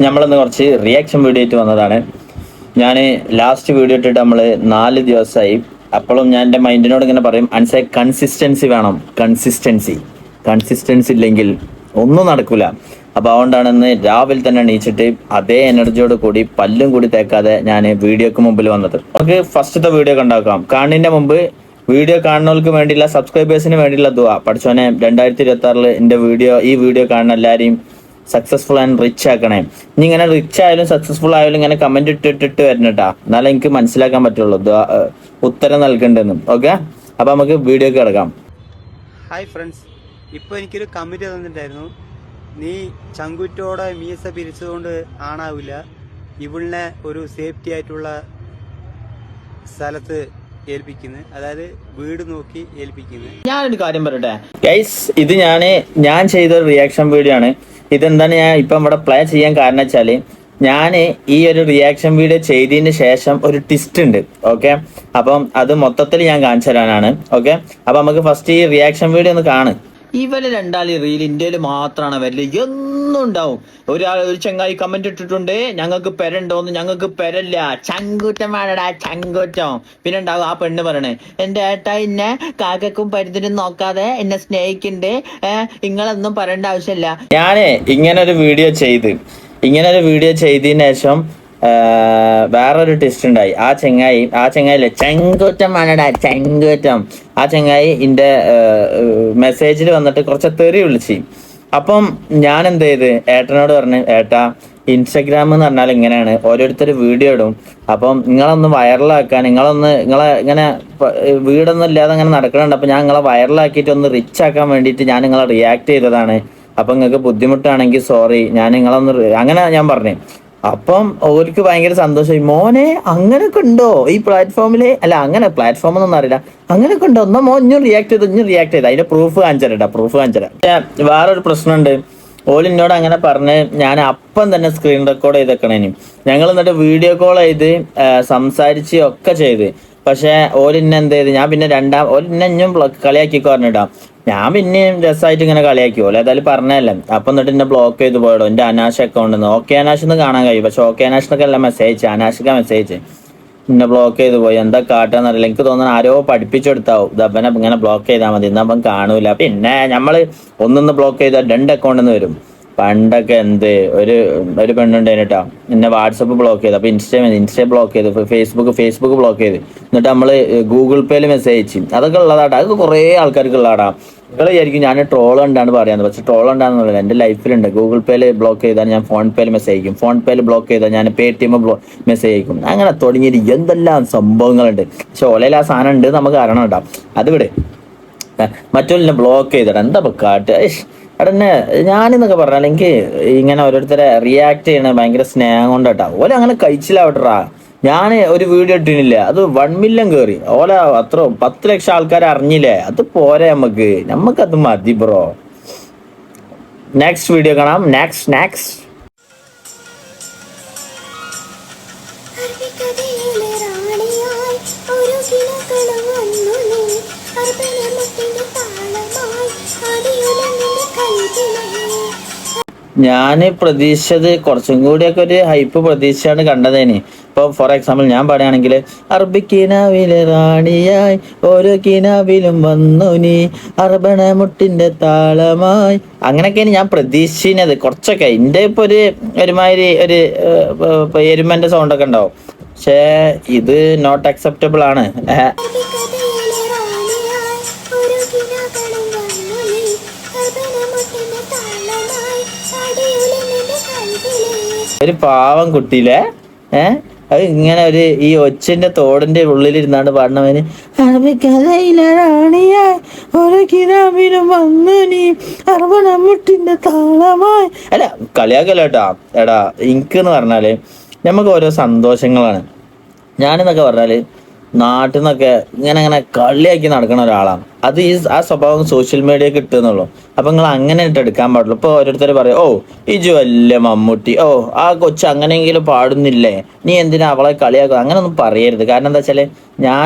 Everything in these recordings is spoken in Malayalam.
നമ്മളിന്ന് കുറച്ച് റിയാക്ഷൻ വീഡിയോ ആയിട്ട് വന്നതാണ്. ഞാൻ ലാസ്റ്റ് വീഡിയോ ഇട്ടിട്ട് നമ്മൾ 4 ദിവസമായി. അപ്പോഴും ഞാൻ എൻ്റെ മൈൻഡിനോട് ഇങ്ങനെ പറയും, അൻസെ കൺസിസ്റ്റൻസി വേണം. കൺസിസ്റ്റൻസി ഇല്ലെങ്കിൽ ഒന്നും നടക്കില്ല. അപ്പോൾ അതുകൊണ്ടാണ് ഇന്ന് രാവിലെ തന്നെ എണീച്ചിട്ട് അതേ എനർജിയോട് കൂടി പല്ലും കൂടി തേക്കാതെ ഞാൻ വീഡിയോക്ക് മുമ്പിൽ വന്നത്. നമുക്ക് ഫസ്റ്റത്തെ വീഡിയോ കണ്ടാക്കാം. കാണുന്നതിൻ്റെ മുമ്പ് വീഡിയോ കാണുന്നവർക്ക് വേണ്ടിയുള്ള സബ്സ്ക്രൈബേഴ്സിന് വേണ്ടിയുള്ള ദുആ. പഠിച്ചോനെ 2026 എൻ്റെ ഈ വീഡിയോ കാണുന്ന എല്ലാവരെയും സക്സസ്ഫുൾ ആൻഡ് റിച്ച് ആക്കണേ. ഇനി ഇങ്ങനെ റിച്ച് ആയാലും സക്സസ്ഫുൾ ആയാലും ഇങ്ങനെ കമന്റ് ഇട്ടിട്ട് വരണട്ടാ, എന്നാലേ എനിക്ക് മനസ്സിലാക്കാൻ പറ്റുള്ളൂ ഉത്തരം നൽകണ്ടെന്നും. ഓക്കെ, അപ്പൊ നമുക്ക് വീഡിയോക്ക് കിടക്കാം. ഹായ് ഫ്രണ്ട്സ്, ഇപ്പോൾ എനിക്കൊരു കമന്റ് തന്നിട്ടുണ്ടായിരുന്നു. നീ ചങ്കുറ്റോടെ മീസ പിരിച്ചതുകൊണ്ട് ആണാവില്ല, ഇവളിനെ ഒരു സേഫ്റ്റി ആയിട്ടുള്ള സ്ഥലത്ത് ഏൽപ്പിക്കുന്നത്, അതായത് വീട് നോക്കി ഏൽപ്പിക്കുന്നത്. ഞാനൊരു കാര്യം പറയട്ടെ ഗൈസ്, ഇത് ഞാൻ ചെയ്തൊരു റിയാക്ഷൻ വീഡിയോ ആണ്. ഇതെന്താണ് ഞാൻ ഇപ്പം ഇവിടെ പ്ലേ ചെയ്യാൻ കാരണം വെച്ചാല്, ഞാൻ ഈ ഒരു റിയാക്ഷൻ വീഡിയോ ചെയ്തതിന് ശേഷം ഒരു ട്വിസ്റ്റ് ഉണ്ട്. ഓക്കെ, അപ്പം അത് മൊത്തത്തിൽ ഞാൻ കാണിച്ചു തരാനാണ്. ഓക്കെ, അപ്പൊ നമുക്ക് ഫസ്റ്റ് ഈ റിയാക്ഷൻ വീഡിയോ ഒന്ന് കാണും. ഇവര് രണ്ടാളി റീൽ ഇന്ത്യയിൽ മാത്രമാണ് വരില്ല, എന്നും ഉണ്ടാവും. ഒരു ചങ്ങായി കമന്റ് ഇട്ടിട്ടുണ്ട്, ഞങ്ങൾക്ക് പെരണ്ടോന്ന്. ഞങ്ങൾക്ക് പെരല്ല, ചങ്കൂറ്റം വേണടാ, ചങ്കൂറ്റം. പിന്നെ ഉണ്ടാവും ആ പെണ്ണ് പറയണേ, എന്റെ ഏട്ടാ എന്നെ കാക്കക്കും പരുത്തിനും നോക്കാതെ എന്നെ സ്നേഹിക്കണ്ട്, നിങ്ങളൊന്നും പറയേണ്ട ആവശ്യമില്ല. ഞാനേ ഇങ്ങനെ ഒരു വീഡിയോ ചെയ്തതിന് ശേഷം വേറൊരു ടെസ്റ്റ് ഉണ്ടായി. ആ ചെങ്ങായില്ലേ, ചെങ്കൂറ്റം വേണടാ, ചെങ്കൂറ്റം. ആ ചെങ്ങായി എന്റെ മെസ്സേജിൽ വന്നിട്ട് കുറച്ച് തെറി വിളിച്ച്. അപ്പം ഞാൻ എന്ത് ചെയ്ത് ഏട്ടനോട് പറഞ്ഞു, ഏട്ടാ ഇൻസ്റ്റഗ്രാം എന്ന് പറഞ്ഞാൽ ഇങ്ങനെയാണ്, ഓരോരുത്തർ വീഡിയോ ഇടും. അപ്പം നിങ്ങളൊന്ന് വൈറലാക്കാൻ, നിങ്ങളെ ഇങ്ങനെ വീടൊന്നും ഇല്ലാതെ അങ്ങനെ നടക്കണുണ്ട്. അപ്പം ഞാൻ നിങ്ങളെ വൈറലാക്കിയിട്ട് ഒന്ന് റിച്ച് ആക്കാൻ വേണ്ടിയിട്ട് ഞാൻ നിങ്ങളെ റിയാക്ട് ചെയ്തതാണ്. അപ്പം നിങ്ങൾക്ക് ബുദ്ധിമുട്ടാണെങ്കിൽ സോറി, ഞാൻ അങ്ങനെ ഞാൻ പറഞ്ഞു. അപ്പം ഓർക്ക് ഭയങ്കര സന്തോഷമായി. മോനെ അങ്ങനെയൊക്കെ ഉണ്ടോ ഈ പ്ലാറ്റ്ഫോമില്? അല്ല, അങ്ങനെ പ്ലാറ്റ്ഫോം ഒന്നും അറിയില്ല, അങ്ങനെയൊക്കെ ഉണ്ടോ? എന്നാ മോൻ ഇഞ്ഞും റിയാക്ട് ചെയ്ത് അതിന്റെ പ്രൂഫ് കാണിച്ചുതരാം. വേറൊരു പ്രശ്നമുണ്ട്. ഓലിനോട് അങ്ങനെ പറഞ്ഞ് ഞാൻ അപ്പം തന്നെ സ്ക്രീൻ റെക്കോർഡ് ചെയ്തേക്കണേന്. ഞങ്ങൾ എന്നിട്ട് വീഡിയോ കോൾ ചെയ്ത് സംസാരിച്ച് ഒക്കെ ചെയ്ത്. പക്ഷെ ഓലിന്നെ എന്ത് ചെയ്ത്, ഞാൻ പിന്നെ ഓലിന്നെ ഇഞ്ഞും കളിയാക്കിക്കോ പറഞ്ഞിട്ടാ. ഞാൻ പിന്നെയും രസമായിട്ട് ഇങ്ങനെ കളിയാക്കി. പോലെ ഏതായാലും പറഞ്ഞതല്ലേ. അപ്പൊ എന്നിട്ട് എന്നെ ബ്ലോക്ക് ചെയ്ത് പോയടോ എന്റെ അനാശ അക്കൗണ്ടിൽ നിന്ന്. ഓക്കെ അനാശ് എന്ന് കാണാൻ കഴിയും, പക്ഷെ ഓക്കെ അനാഷിനൊക്കെ അല്ല മെസ്സേജ്, അനാഷിക്ക മെസ്സേജ്. എന്നെ ബ്ലോക്ക് ചെയ്ത് പോയി. എന്താ കാട്ടാന്നറിയില്ല. എനിക്ക് തോന്നുന്നു ആരോ പഠിപ്പിച്ചെടുത്താവും, ഇതപ്പനെ ഇങ്ങനെ ബ്ലോക്ക് ചെയ്താൽ മതി, ഇന്ന് അപ്പം കാണൂല. പിന്നെ നമ്മള് ഒന്നൊന്ന് ബ്ലോക്ക് ചെയ്താൽ 2 അക്കൗണ്ടിൽ നിന്ന് വരും. പണ്ടൊക്കെ ഒരു പെണ്ണുണ്ടേനിട്ടാ, എന്നെ വാട്സപ്പ് ബ്ലോക്ക് ചെയ്ത്, അപ്പൊ ഇൻസ്റ്റ ബ്ലോക്ക് ചെയ്ത്, ഫേസ്ബുക്ക് ബ്ലോക്ക് ചെയ്ത്. എന്നിട്ട് നമ്മള് ഗൂഗിൾ പേയിൽ മെസ്സേജ് അയച്ചു. അതൊക്കെ ഉള്ളതാട്ടാ, അതൊക്കെ കുറെ ആൾക്കാർക്ക് ഉള്ളതാടാ. നിങ്ങൾ വിചാരിക്കും ഞാൻ ട്രോൾ ഉണ്ടാണ് പറയാന്ന്, പക്ഷെ ട്രോൾ ഉണ്ടാകുന്നില്ല. എന്റെ ലൈഫിലുണ്ട്. ഗൂഗിൾ പേയിൽ ബ്ലോക്ക് ചെയ്താൽ ഞാൻ ഫോൺ പേയിൽ മെസ്സേജ് അയക്കും, ഫോൺ പേയിൽ ബ്ലോക്ക് ചെയ്താൽ ഞാൻ പേടിഎം മെസ്സേജ് അയക്കും. അങ്ങനെ തുടങ്ങിയിട്ട് എന്തെല്ലാം സംഭവങ്ങളുണ്ട്. പക്ഷെ ഓലയിൽ ആ സാധനം ഉണ്ട് നമുക്ക് അറിയണം കേട്ടോ. അത് ഇവിടെ മറ്റുള്ള ബ്ലോക്ക് ചെയ്തിട എന്താ കാട്ട് അടന്നെ. ഞാനെന്നൊക്കെ പറഞ്ഞാൽ എനിക്ക് ഇങ്ങനെ ഓരോരുത്തരെ റിയാക്ട് ചെയ്യണ ഭയങ്കര സ്നേഹം കൊണ്ടാട്ടാ. ഓല അങ്ങനെ കഴിച്ചില്ലാവട്ടാ. ഞാൻ ഒരു വീഡിയോ ഇട്ടിനില്ല, അത് 1 മില്യൺ കയറി. ഓല അത്ര 10 ലക്ഷം ആൾക്കാർ അറിഞ്ഞില്ലേ, അത് പോരെ നമുക്കത് മതി ബ്രോ. നെക്സ്റ്റ് വീഡിയോ കാണാം. നെക്സ്റ്റ് ഞാൻ പ്രതീക്ഷിച്ചത് കുറച്ചും കൂടിയൊക്കെ ഒരു ഹൈപ്പ് പ്രതീക്ഷിച്ചാണ് കണ്ടതേന്. ഇപ്പൊ ഫോർ എക്സാമ്പിൾ ഞാൻ പറയുകയാണെങ്കിൽ, അറബിക്കിനാവിലെ റാണിയായി ഓരോ കിനാവിലും വന്നു നീ, അർബണ മുട്ടിന്റെ താളമായി, അങ്ങനെയൊക്കെയാണ് ഞാൻ പ്രതീക്ഷിച്ചത്. കുറച്ചൊക്കെ എന്റെ ഇപ്പൊ ഒരുമാതിരി ഒരു എരുമന്റെ സൗണ്ടൊക്കെ ഉണ്ടാവും. പക്ഷേ ഇത് നോട്ട് അക്സെപ്റ്റബിൾ ആണ്. ഒരു പാവം കുട്ടിയിലെ അത് ഇങ്ങനെ ഈ ഒച്ചിന്റെ തോടിന്റെ ഉള്ളിലിരുന്നാണ്ട് പാടണവന്, മുട്ടിന്റെ താളമായി. അല്ല കളിയാക്കല്ലേട്ടാ. എടാ എനിക്കെന്ന് പറഞ്ഞാല് നമുക്ക് ഓരോ സന്തോഷങ്ങളാണ്. ഞാനെന്നൊക്കെ പറഞ്ഞാല് നാട്ടിൽ നിന്നൊക്കെ ഇങ്ങനെ കളിയാക്കി നടക്കണ ഒരാളാണ്. അത് ആ സ്വഭാവം സോഷ്യൽ മീഡിയക്ക് ഇട്ടുന്നുള്ളൂ. അപ്പൊ നിങ്ങൾ അങ്ങനെ ഇട്ട് എടുക്കാൻ പാടുള്ളൂ. ഇപ്പൊ ഓരോരുത്തർ പറയും, ഓ ഇജു വല്ല മമ്മൂട്ടി, ഓ ആ കൊച്ചു അങ്ങനെയെങ്കിലും പാടുന്നില്ലേ, നീ എന്തിനാ അവളെ കളിയാക്കുക, അങ്ങനെ ഒന്നും പറയരുത്. കാരണം എന്താ വെച്ചാല്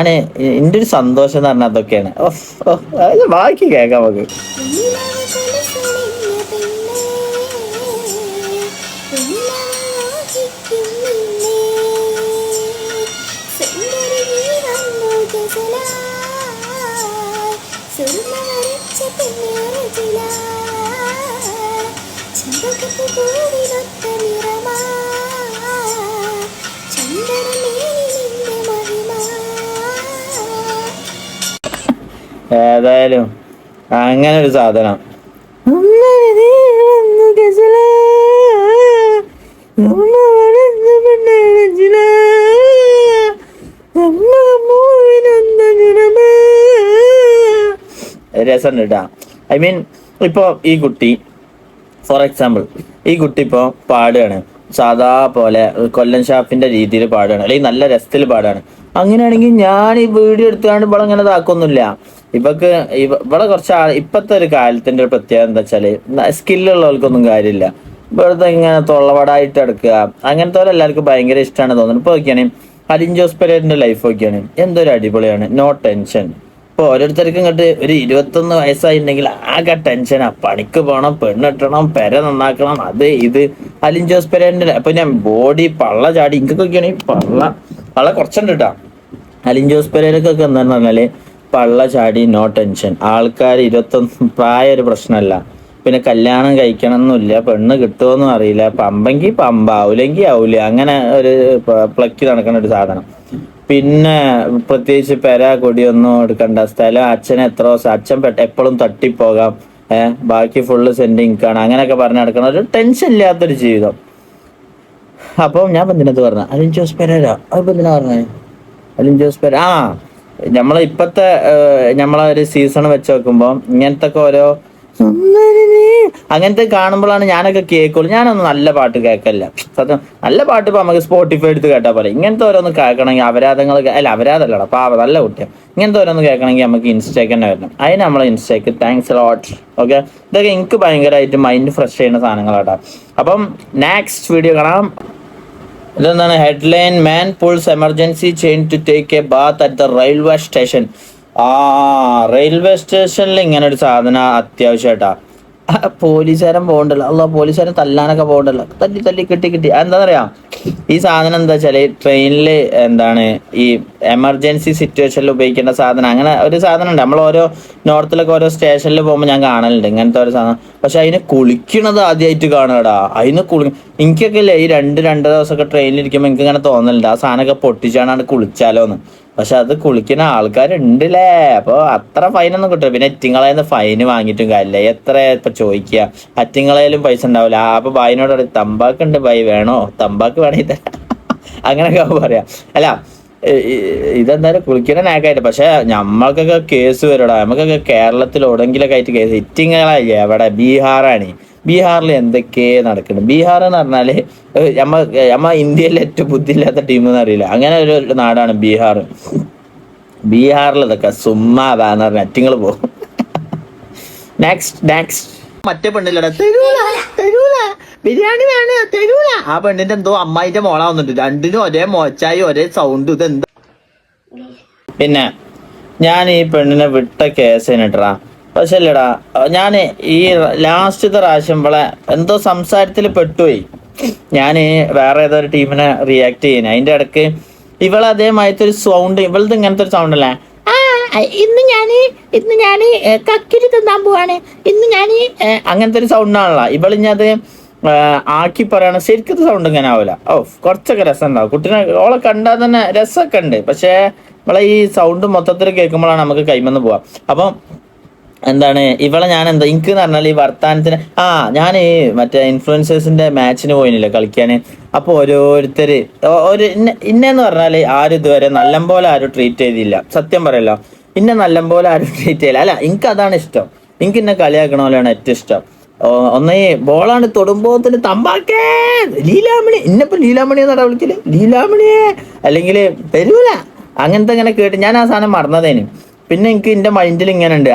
എൻ്റെ ഒരു സന്തോഷം എന്ന് പറഞ്ഞാൽ അതൊക്കെയാണ്. ബാക്കി കേൾക്കാം നമുക്ക്. ഏതായാലും അങ്ങനെ ഒരു സാധനം. രസമുണ്ട് കേട്ടാ. ഐ മീൻ ഇപ്പൊ ഈ കുട്ടി ഫോർ എക്സാമ്പിൾ ഈ കുട്ടി ഇപ്പൊ പാടുകയാണ്, സാധാ പോലെ കൊല്ലം ഷാപ്പിന്റെ രീതിയിൽ പാടുകയാണ്, അല്ലെങ്കിൽ നല്ല രസത്തിൽ പാടുകയാണ്. അങ്ങനെയാണെങ്കിൽ ഞാൻ ഈ വീഡിയോ എടുത്തുകൊണ്ട് ഇവിടെ അങ്ങനെ ഇതാക്കൊന്നുമില്ല. ഇവക്ക് ഇവിടെ കുറച്ച് ഇപ്പത്തെ ഒരു കാലത്തിന്റെ ഒരു പ്രത്യേകത എന്താ വെച്ചാല് സ്കില്ലുള്ളവർക്കൊന്നും കാര്യമില്ല. വെറുതെ ഇങ്ങനെ തൊള്ളവടായിട്ട് എടുക്കുക, അങ്ങനത്തെ എല്ലാവർക്കും ഭയങ്കര ഇഷ്ടമാണ് തോന്നുന്നു. ഇപ്പൊ നോക്കിയാണ് അലിൻ ജോസ് പെരേരന്റെ ലൈഫ് നോക്കിയാണ്, എന്തൊരു അടിപൊളിയാണ്, നോ ടെൻഷൻ. ഇപ്പൊ ഓരോരുത്തർക്കും ഇങ്ങോട്ട് ഒരു 21 വയസ്സായിട്ടുണ്ടെങ്കിൽ ആകെ ടെൻഷനാ, പണിക്ക് പോകണം, പെണ്ണിട്ടണം, പെര നന്നാക്കണം, അത് ഇത്. അലിൻ ജോസ് പെരേരന്റെ അപ്പൊ ഞാൻ ബോഡി പള്ള ചാടി ഇങ്ങൊക്കെയാണ് പള്ള കുറച്ചുണ്ട് കേട്ടാ. അലിൻ ജോസ് പെരേരക്കൊക്കെ എന്താന്ന് പറഞ്ഞാല് പള്ള ചാടി നോ ടെൻഷൻ. ആൾക്കാർ 21 പ്രായ ഒരു പ്രശ്നമല്ല. പിന്നെ കല്യാണം കഴിക്കണം എന്നില്ല, പെണ്ണ് കിട്ടുമോന്നും അറിയില്ല, പമ്പെങ്കിൽ പമ്പ ആവൂലെങ്കിൽ ആവൂല, അങ്ങനെ ഒരു പ്ലക്കി നടക്കുന്ന ഒരു സാധനം. പിന്നെ പ്രത്യേകിച്ച് പെര കൊടിയൊന്നും എടുക്കണ്ട, സ്ഥലം അച്ഛൻ അച്ഛൻ എപ്പോഴും തട്ടിപ്പോകാം, ബാക്കി ഫുള്ള് സെൻഡിങ്ക്കാണ്, അങ്ങനെയൊക്കെ പറഞ്ഞ് നടക്കണ ഒരു ടെൻഷൻ ഇല്ലാത്തൊരു ജീവിതം. അപ്പൊ ഞാൻ എന്തിനകത്ത് പറഞ്ഞ അലിൻ ജോസ് പെരേര, അതിപ്പോ എന്തിനാ പറഞ്ഞേ അലിൻ ജോസ് പെരേര? നമ്മളെ ഇപ്പത്തെ നമ്മളെ ഒരു സീസൺ വെച്ച് നോക്കുമ്പോ ഇങ്ങനത്തെ ഓരോ അങ്ങനത്തെ കാണുമ്പോഴാണ് ഞാനൊക്കെ കേൾക്കുള്ളൂ. ഞാനൊന്നും നല്ല പാട്ട് കേൾക്കല്ല സത്യം. നല്ല പാട്ട് ഇപ്പൊ നമുക്ക് സ്പോട്ടിഫൈ എടുത്ത് കേട്ടാ പോലെ. ഇങ്ങനത്തെ ഓരോന്ന് കേൾക്കണമെങ്കിൽ അപരാധങ്ങൾ അല്ല, അപരാധമല്ലടാ, പാവ നല്ല കുട്ടിയാണ്. ഇങ്ങനത്തെ ഓരോന്ന് കേൾക്കണമെങ്കിൽ നമുക്ക് ഇൻസ്റ്റയ്ക്ക് തന്നെ വരണം. അതിന് നമ്മളെ ഇൻസ്റ്റയ്ക്ക് താങ്ക്സ് ലോട്ട്. ഓക്കെ, ഇതൊക്കെ എനിക്ക് ഭയങ്കരമായിട്ട് മൈൻഡ് ഫ്രഷ് ചെയ്യുന്ന സാധനങ്ങളാട്ടാ. അപ്പം നെക്സ്റ്റ് വീഡിയോ കാണാം. ഇതെന്താണ് headline, man pulls emergency chain to take a bath at the railway station. Railway സ്റ്റേഷനിൽ ഇങ്ങനെ ഒരു സാധനം അത്യാവശ്യമായിട്ടാ. പോലീസുകാരൻ പോകണ്ടല്ലോ, അല്ല പോലീസുകാരൻ തല്ലാനൊക്കെ പോകണ്ടല്ലോ, തല്ലി കിട്ടി. എന്താ പറയാ, ഈ സാധനം എന്താ വെച്ചാല് ട്രെയിനിൽ എന്താണ് ഈ എമർജൻസി സിറ്റുവേഷനിൽ ഉപയോഗിക്കേണ്ട സാധനം. അങ്ങനെ ഒരു സാധനം ഉണ്ട്. നമ്മൾ ഓരോ നോർത്തിലൊക്കെ ഓരോ സ്റ്റേഷനിൽ പോകുമ്പോൾ ഞാൻ കാണലുണ്ട് ഇങ്ങനത്തെ ഒരു സാധനം. പക്ഷെ അതിന് കുളിക്കണത് ആദ്യമായിട്ട് കാണുകടാ. എനിക്കൊക്കെ ഇല്ലേ ഈ 2 ദിവസമൊക്കെ ട്രെയിനിൽ ഇരിക്കുമ്പോൾ എനിക്ക് ഇങ്ങനെ തോന്നലുണ്ട് ആ സാധനമൊക്കെ പൊട്ടിച്ചാണ് കുളിച്ചാലോന്ന്. പക്ഷെ അത് കുളിക്കുന്ന ആൾക്കാരുണ്ടല്ലേ. അപ്പൊ അത്ര ഫൈനൊന്നും കിട്ടും. പിന്നെ എറ്റിങ്ങളേന്ന് ഫൈന് വാങ്ങിയിട്ടും കാര്യമില്ല. എത്ര ഇപ്പൊ ചോദിക്കുക, അറ്റിങ്ങളേലും പൈസ ഉണ്ടാവില്ല. അപ്പൊ ബായിനോട് തമ്പാക്ക് ഉണ്ട് ബായി, വേണോ തമ്പാക്ക് വേണമെങ്കിൽ അങ്ങനെയൊക്കെ പറയാം. അല്ല ഇതെന്തായാലും കുളിക്കുന്ന നാക്കായിട്ട്. പക്ഷെ നമ്മൾക്കൊക്കെ കേസ് വരടാ. നമുക്കൊക്കെ കേരളത്തിൽ എവിടെങ്കിലൊക്കെ ആയിട്ട് കേസ്. ഇറ്റിങ്ങളായി എവിടെ, ബീഹാറാണ്. ബീഹാറിൽ എന്തൊക്കെ നടക്കുന്നു. ബീഹാർ എന്ന് പറഞ്ഞാല് നമ്മ ഇന്ത്യയിലെ ഏറ്റവും ബുദ്ധിയില്ലാത്ത ടീം എന്ന് അറിയില്ല, അങ്ങനെ ഒരു നാടാണ് ബീഹാർ. ബീഹാറിൽ ഇതൊക്കെ സുമ്മാതാന്ന് പറഞ്ഞ അറ്റിങ്ങൾ പോകും. നെക്സ്റ്റ് മറ്റേ പെണ്ണില്ലടാ, തരൂല ബിരിയാണി വേണ തരൂല. ആ പെണ്ണിന്റെ എന്തോ അമ്മായിന്റെ മോളാ വന്നിട്ട്, രണ്ടിനും ഒരേ മോച്ചായി ഒരേ സൗണ്ട്. ഇതെന്താ? പിന്നെ ഞാൻ ഈ പെണ്ണിനെ വിട്ട കേസ് ഇട്ടാ. പക്ഷെ അല്ലടാ, ഞാൻ ഈ ലാസ്റ്റത്തെ പ്രാവശ്യം ഇവളെ എന്തോ സംസാരത്തിൽ പെട്ടുപോയി. ഞാൻ വേറെ ഏതോ ഒരു ടീമിനെ റിയാക്ട് ചെയ്യുന്നത്, അതിന്റെ ഇടക്ക് ഇവളെ അതേമാതിരത്തെ ഒരു സൗണ്ട്, ഇവളത് ഇങ്ങനത്തെ ഒരു സൗണ്ട് അല്ലേ, ഇന്ന് ഞാന് കക്കിരി തിന്നാൻ പോവാണ്, ഇന്ന് ഞാന് അങ്ങനത്തെ ഒരു സൗണ്ടാണല്ലോ. ഇവളിഞ്ഞത് ആക്കി പറയണ ശരിക്കത്തെ സൗണ്ട് ഇങ്ങനെ ആവില്ല. കുറച്ചൊക്കെ രസം ഉണ്ടാവും. കുട്ടീനെ ഓളെ കണ്ടാൽ തന്നെ രസമൊക്കെ ഉണ്ട്. പക്ഷെ ഇവളെ ഈ സൗണ്ട് മൊത്തത്തിൽ കേൾക്കുമ്പോഴാണ് നമുക്ക് കൈമെന്ന് പോവാം. അപ്പം എന്താണ് ഇവളെ ഞാൻ എന്താ എനിക്ക് എന്ന് പറഞ്ഞാൽ ഈ വർത്താനത്തിന് ഞാൻ മറ്റേ ഇൻഫ്ലുവൻസേഴ്സിന്റെ മാച്ചിന് പോയില്ലേ കളിക്കാന്. അപ്പൊ ഓരോരുത്തര് ഇന്നെന്ന് പറഞ്ഞാല് ആരും ഇതുവരെ നല്ലപോലെ ആരും ട്രീറ്റ് ചെയ്തില്ല. സത്യം പറയല്ലോ, ഇന്നെ നല്ലപോലെ ആരും ട്രീറ്റ് ചെയ്യില്ല. അല്ല, എനിക്ക് അതാണ് ഇഷ്ടം. എനിക്ക് ഇന്നെ കളിയാക്കണ പോലെയാണ് ഏറ്റവും ഇഷ്ടം. ഒന്നേ ബോളാണ് തൊടുമ്പോത്തിന് തമ്പാക്കേ ലീലാമണി, ഇന്നിപ്പോ ലീലാമണി എന്നാ വിളിക്കല്, ലീലാമണിയെ അല്ലെങ്കിൽ തരൂല അങ്ങനത്തെ ഇങ്ങനെ കേട്ട് ഞാൻ ആ സാധനം മറന്നതേന്. പിന്നെ എനിക്ക് എന്റെ മൈൻഡിൽ ഇങ്ങനെ ഉണ്ട്,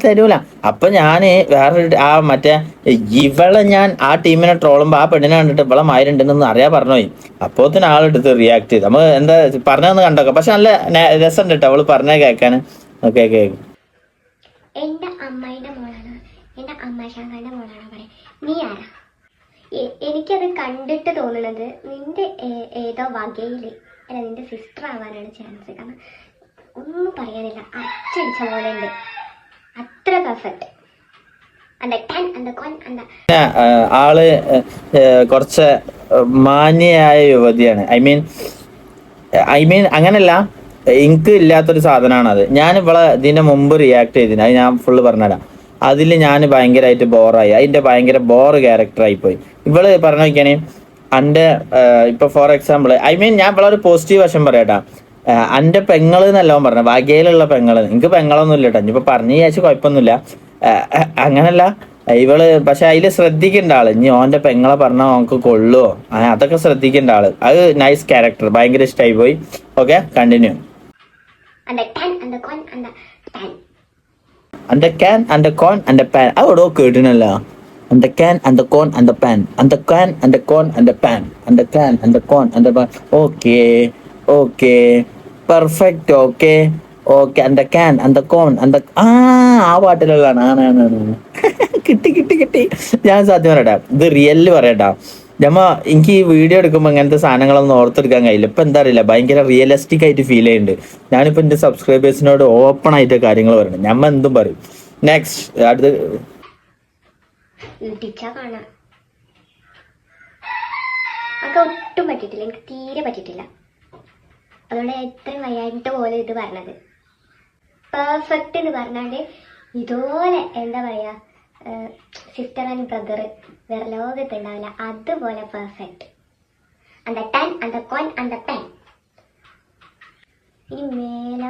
തരൂല. അപ്പൊ ഞാന് വേറൊരു മറ്റേ ഇവളെ ഞാൻ ആ ടീമിനെ ട്രോളുമ്പോ ആ പെണ്ണിനെ കണ്ടിട്ട് ഇവളെ മാരുണ്ടെന്ന് അറിയാൻ പറഞ്ഞുപോയി. അപ്പോത്തിന് ആളെടുത്ത് റിയാക്ട് ചെയ്ത് നമ്മൾ എന്താ പറഞ്ഞതെന്ന് കണ്ടോക്കാം. പക്ഷെ നല്ല രസമുണ്ട് കേട്ടോ അവള് പറഞ്ഞ കേൾക്കാൻ. ഓക്കെ എന്റെ അമ്മായിന്റെ മോളാണ്, എന്റെ അമ്മായിശാങ്കാന്റെ മോളാണ് പറയാം. നീ ആരാ? എനിക്കത് കണ്ടിട്ട് തോന്നുന്നത് നിന്റെ ഏതോ വകയില് അല്ല നിന്റെ സിസ്റ്റർ ആവാനാണ് ചാൻസ്. കാരണം ഒന്നും പറയാനില്ല, അച്ചടിച്ച പോലെ ഉണ്ട്, അത്ര പെർഫെക്റ്റ്. ആള് കുറച്ച് മാന്യയായ യുവതിയാണ്. ഐ മീൻ അങ്ങനല്ല, എനിക്ക് ഇല്ലാത്തൊരു സാധനമാണ് അത്. ഞാൻ ഇവളെ ഇതിന്റെ മുമ്പ് റിയാക്ട് ചെയ്തിന്, അത് ഞാൻ ഫുള്ള് പറഞ്ഞുതരാം. അതിൽ ഞാൻ ഭയങ്കരമായിട്ട് ബോറായി, അതിന്റെ ഭയങ്കര ബോറ് ക്യാരക്ടറായി പോയി. ഇവള് പറഞ്ഞു നോക്കിയാണെ എൻ്റെ ഇപ്പൊ ഫോർ എക്സാമ്പിൾ ഞാൻ ഇവളെ ഒരു പോസിറ്റീവ് വശം പറയാട്ടാ. എൻ്റെ പെങ്ങള് എന്നെല്ലാം പറഞ്ഞു, വകയിലുള്ള പെങ്ങള്. എനിക്ക് പെങ്ങളൊന്നും ഇല്ല കേട്ടോ, ഇനിയിപ്പോ പറഞ്ഞു വിചാരിച്ച് കുഴപ്പമൊന്നുമില്ല. അങ്ങനല്ല ഇവള്, പക്ഷെ അതില് ശ്രദ്ധിക്കേണ്ട ആള്, ഇനി ഓന്റെ പെങ്ങളെ പറഞ്ഞാൽ ഓനക്ക് കൊള്ളുവോ, അതൊക്കെ ശ്രദ്ധിക്കേണ്ട ആള്. അത് നൈസ് ക്യാരക്ടർ, ഭയങ്കര ഇഷ്ടമായി പോയി. Okay, continue. And the can and the corn and the pan. അവിടെ കേട്ടിനല്ല. And the can and the corn and the pan. And the can and the corn and the pan. And the can and the corn and the pan. Okay. Perfect. Okay. And the can and the corn and the ആ പാട്ടിലുള്ളതാണ്. ആണ്. കിട്ടി. ഞാൻ സത്യം പറയട്ടാ, ഇത് റിയല് പറയട്ടാ. എനിക്ക് ഈ വീഡിയോ എടുക്കുമ്പോൾ അങ്ങനത്തെ സാധനങ്ങളൊന്നും ഓർത്തെടുക്കാൻ കഴിയില്ല. ഇപ്പൊ എന്താ അറിയില്ല, ഭയങ്കര റിയലിസ്റ്റിക് ആയിട്ട് ഫീൽ ചെയ്യുന്നുണ്ട്. ഞാനിപ്പോ എന്റെ സബ്സ്ക്രൈബേഴ്സിനോട് ഓപ്പൺ ആയിട്ട് കാര്യങ്ങൾ പറയുന്നത്, ഞമ്മ എന്തും പറയും. നെക്സ്റ്റ് അടുത്ത് ഒട്ടും പറ്റിയിട്ടില്ല, എനിക്ക് തീരെ പറ്റിയിട്ടില്ല. അതുകൊണ്ട് എത്രയും വയ്യായിട്ട് പോലെ ഇത് പറഞ്ഞത് പെർഫെക്റ്റ് എന്ന് പറഞ്ഞാല് ഇതുപോലെ എന്താ പറയാ, സിസ്റ്റർ ആൻഡ് ബ്രദർ വേറെ ലോകത്ത് ഉണ്ടാവില്ല, അതുപോലെ പെർഫെക്റ്റ്. ഇനി മേല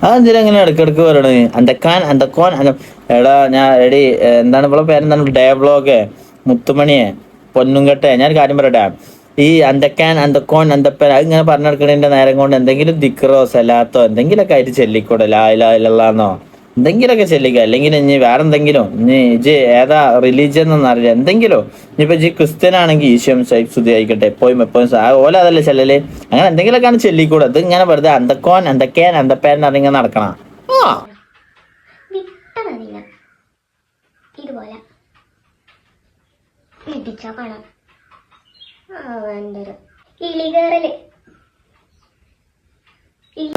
അതെന്തിനാ ഇടക്കിടക്ക് പറയണേ അന്തക്കാൻ അന്തക്കോൻ? എടാ ഞാൻ എടി എന്താണ് ഇവിടെ പേരെന്താണ്, ഡേബ്ലോഗെ മുത്തുമണിയെ പൊന്നുംകട്ടെ, ഞാൻ കാര്യം പറയട്ടെ. ഈ അന്തക്കാൻ അന്തക്കോൻ അന്തപ്പൻ അത് ഇങ്ങനെ പറഞ്ഞെടുക്കണതിന്റെ നേരം കൊണ്ട് എന്തെങ്കിലും ദിക്റോ സലാത്തോ എന്തെങ്കിലുമൊക്കെ ആയിട്ട് ചെല്ലിക്കൂടെ, ലാ ഇലാഹ ഇല്ലല്ലാഹ്ന്നോ എന്തെങ്കിലുമൊക്കെ ചെല്ലിക്കുക. അല്ലെങ്കിൽ ഇനി വേറെ എന്തെങ്കിലും, ഇനി ഇജ് ഏതാ റിലീജിയൻ എന്നൊന്നും അറിയില്ല, എന്തെങ്കിലും. ഇനിയിപ്പോ ഇജ് ക്രിസ്ത്യൻ ആണെങ്കിൽ ഈശ്വം സ്തുതി ആയിക്കട്ടെ, എപ്പോഴും ഓല അതല്ലേ ചെല്ലല്. അങ്ങനെ എന്തെങ്കിലുമൊക്കെയാണ് ചെല്ലിക്കൂടെ. ഇത് ഇങ്ങനെ വെറുതെ അന്തക്കോൻ അന്തക്കേൻ അന്തപ്പേൻ അറിഞ്ഞ നടക്കണം. ഇതുപോലെ ഇടിച്ചാ കാണാം ഇളികേറല്.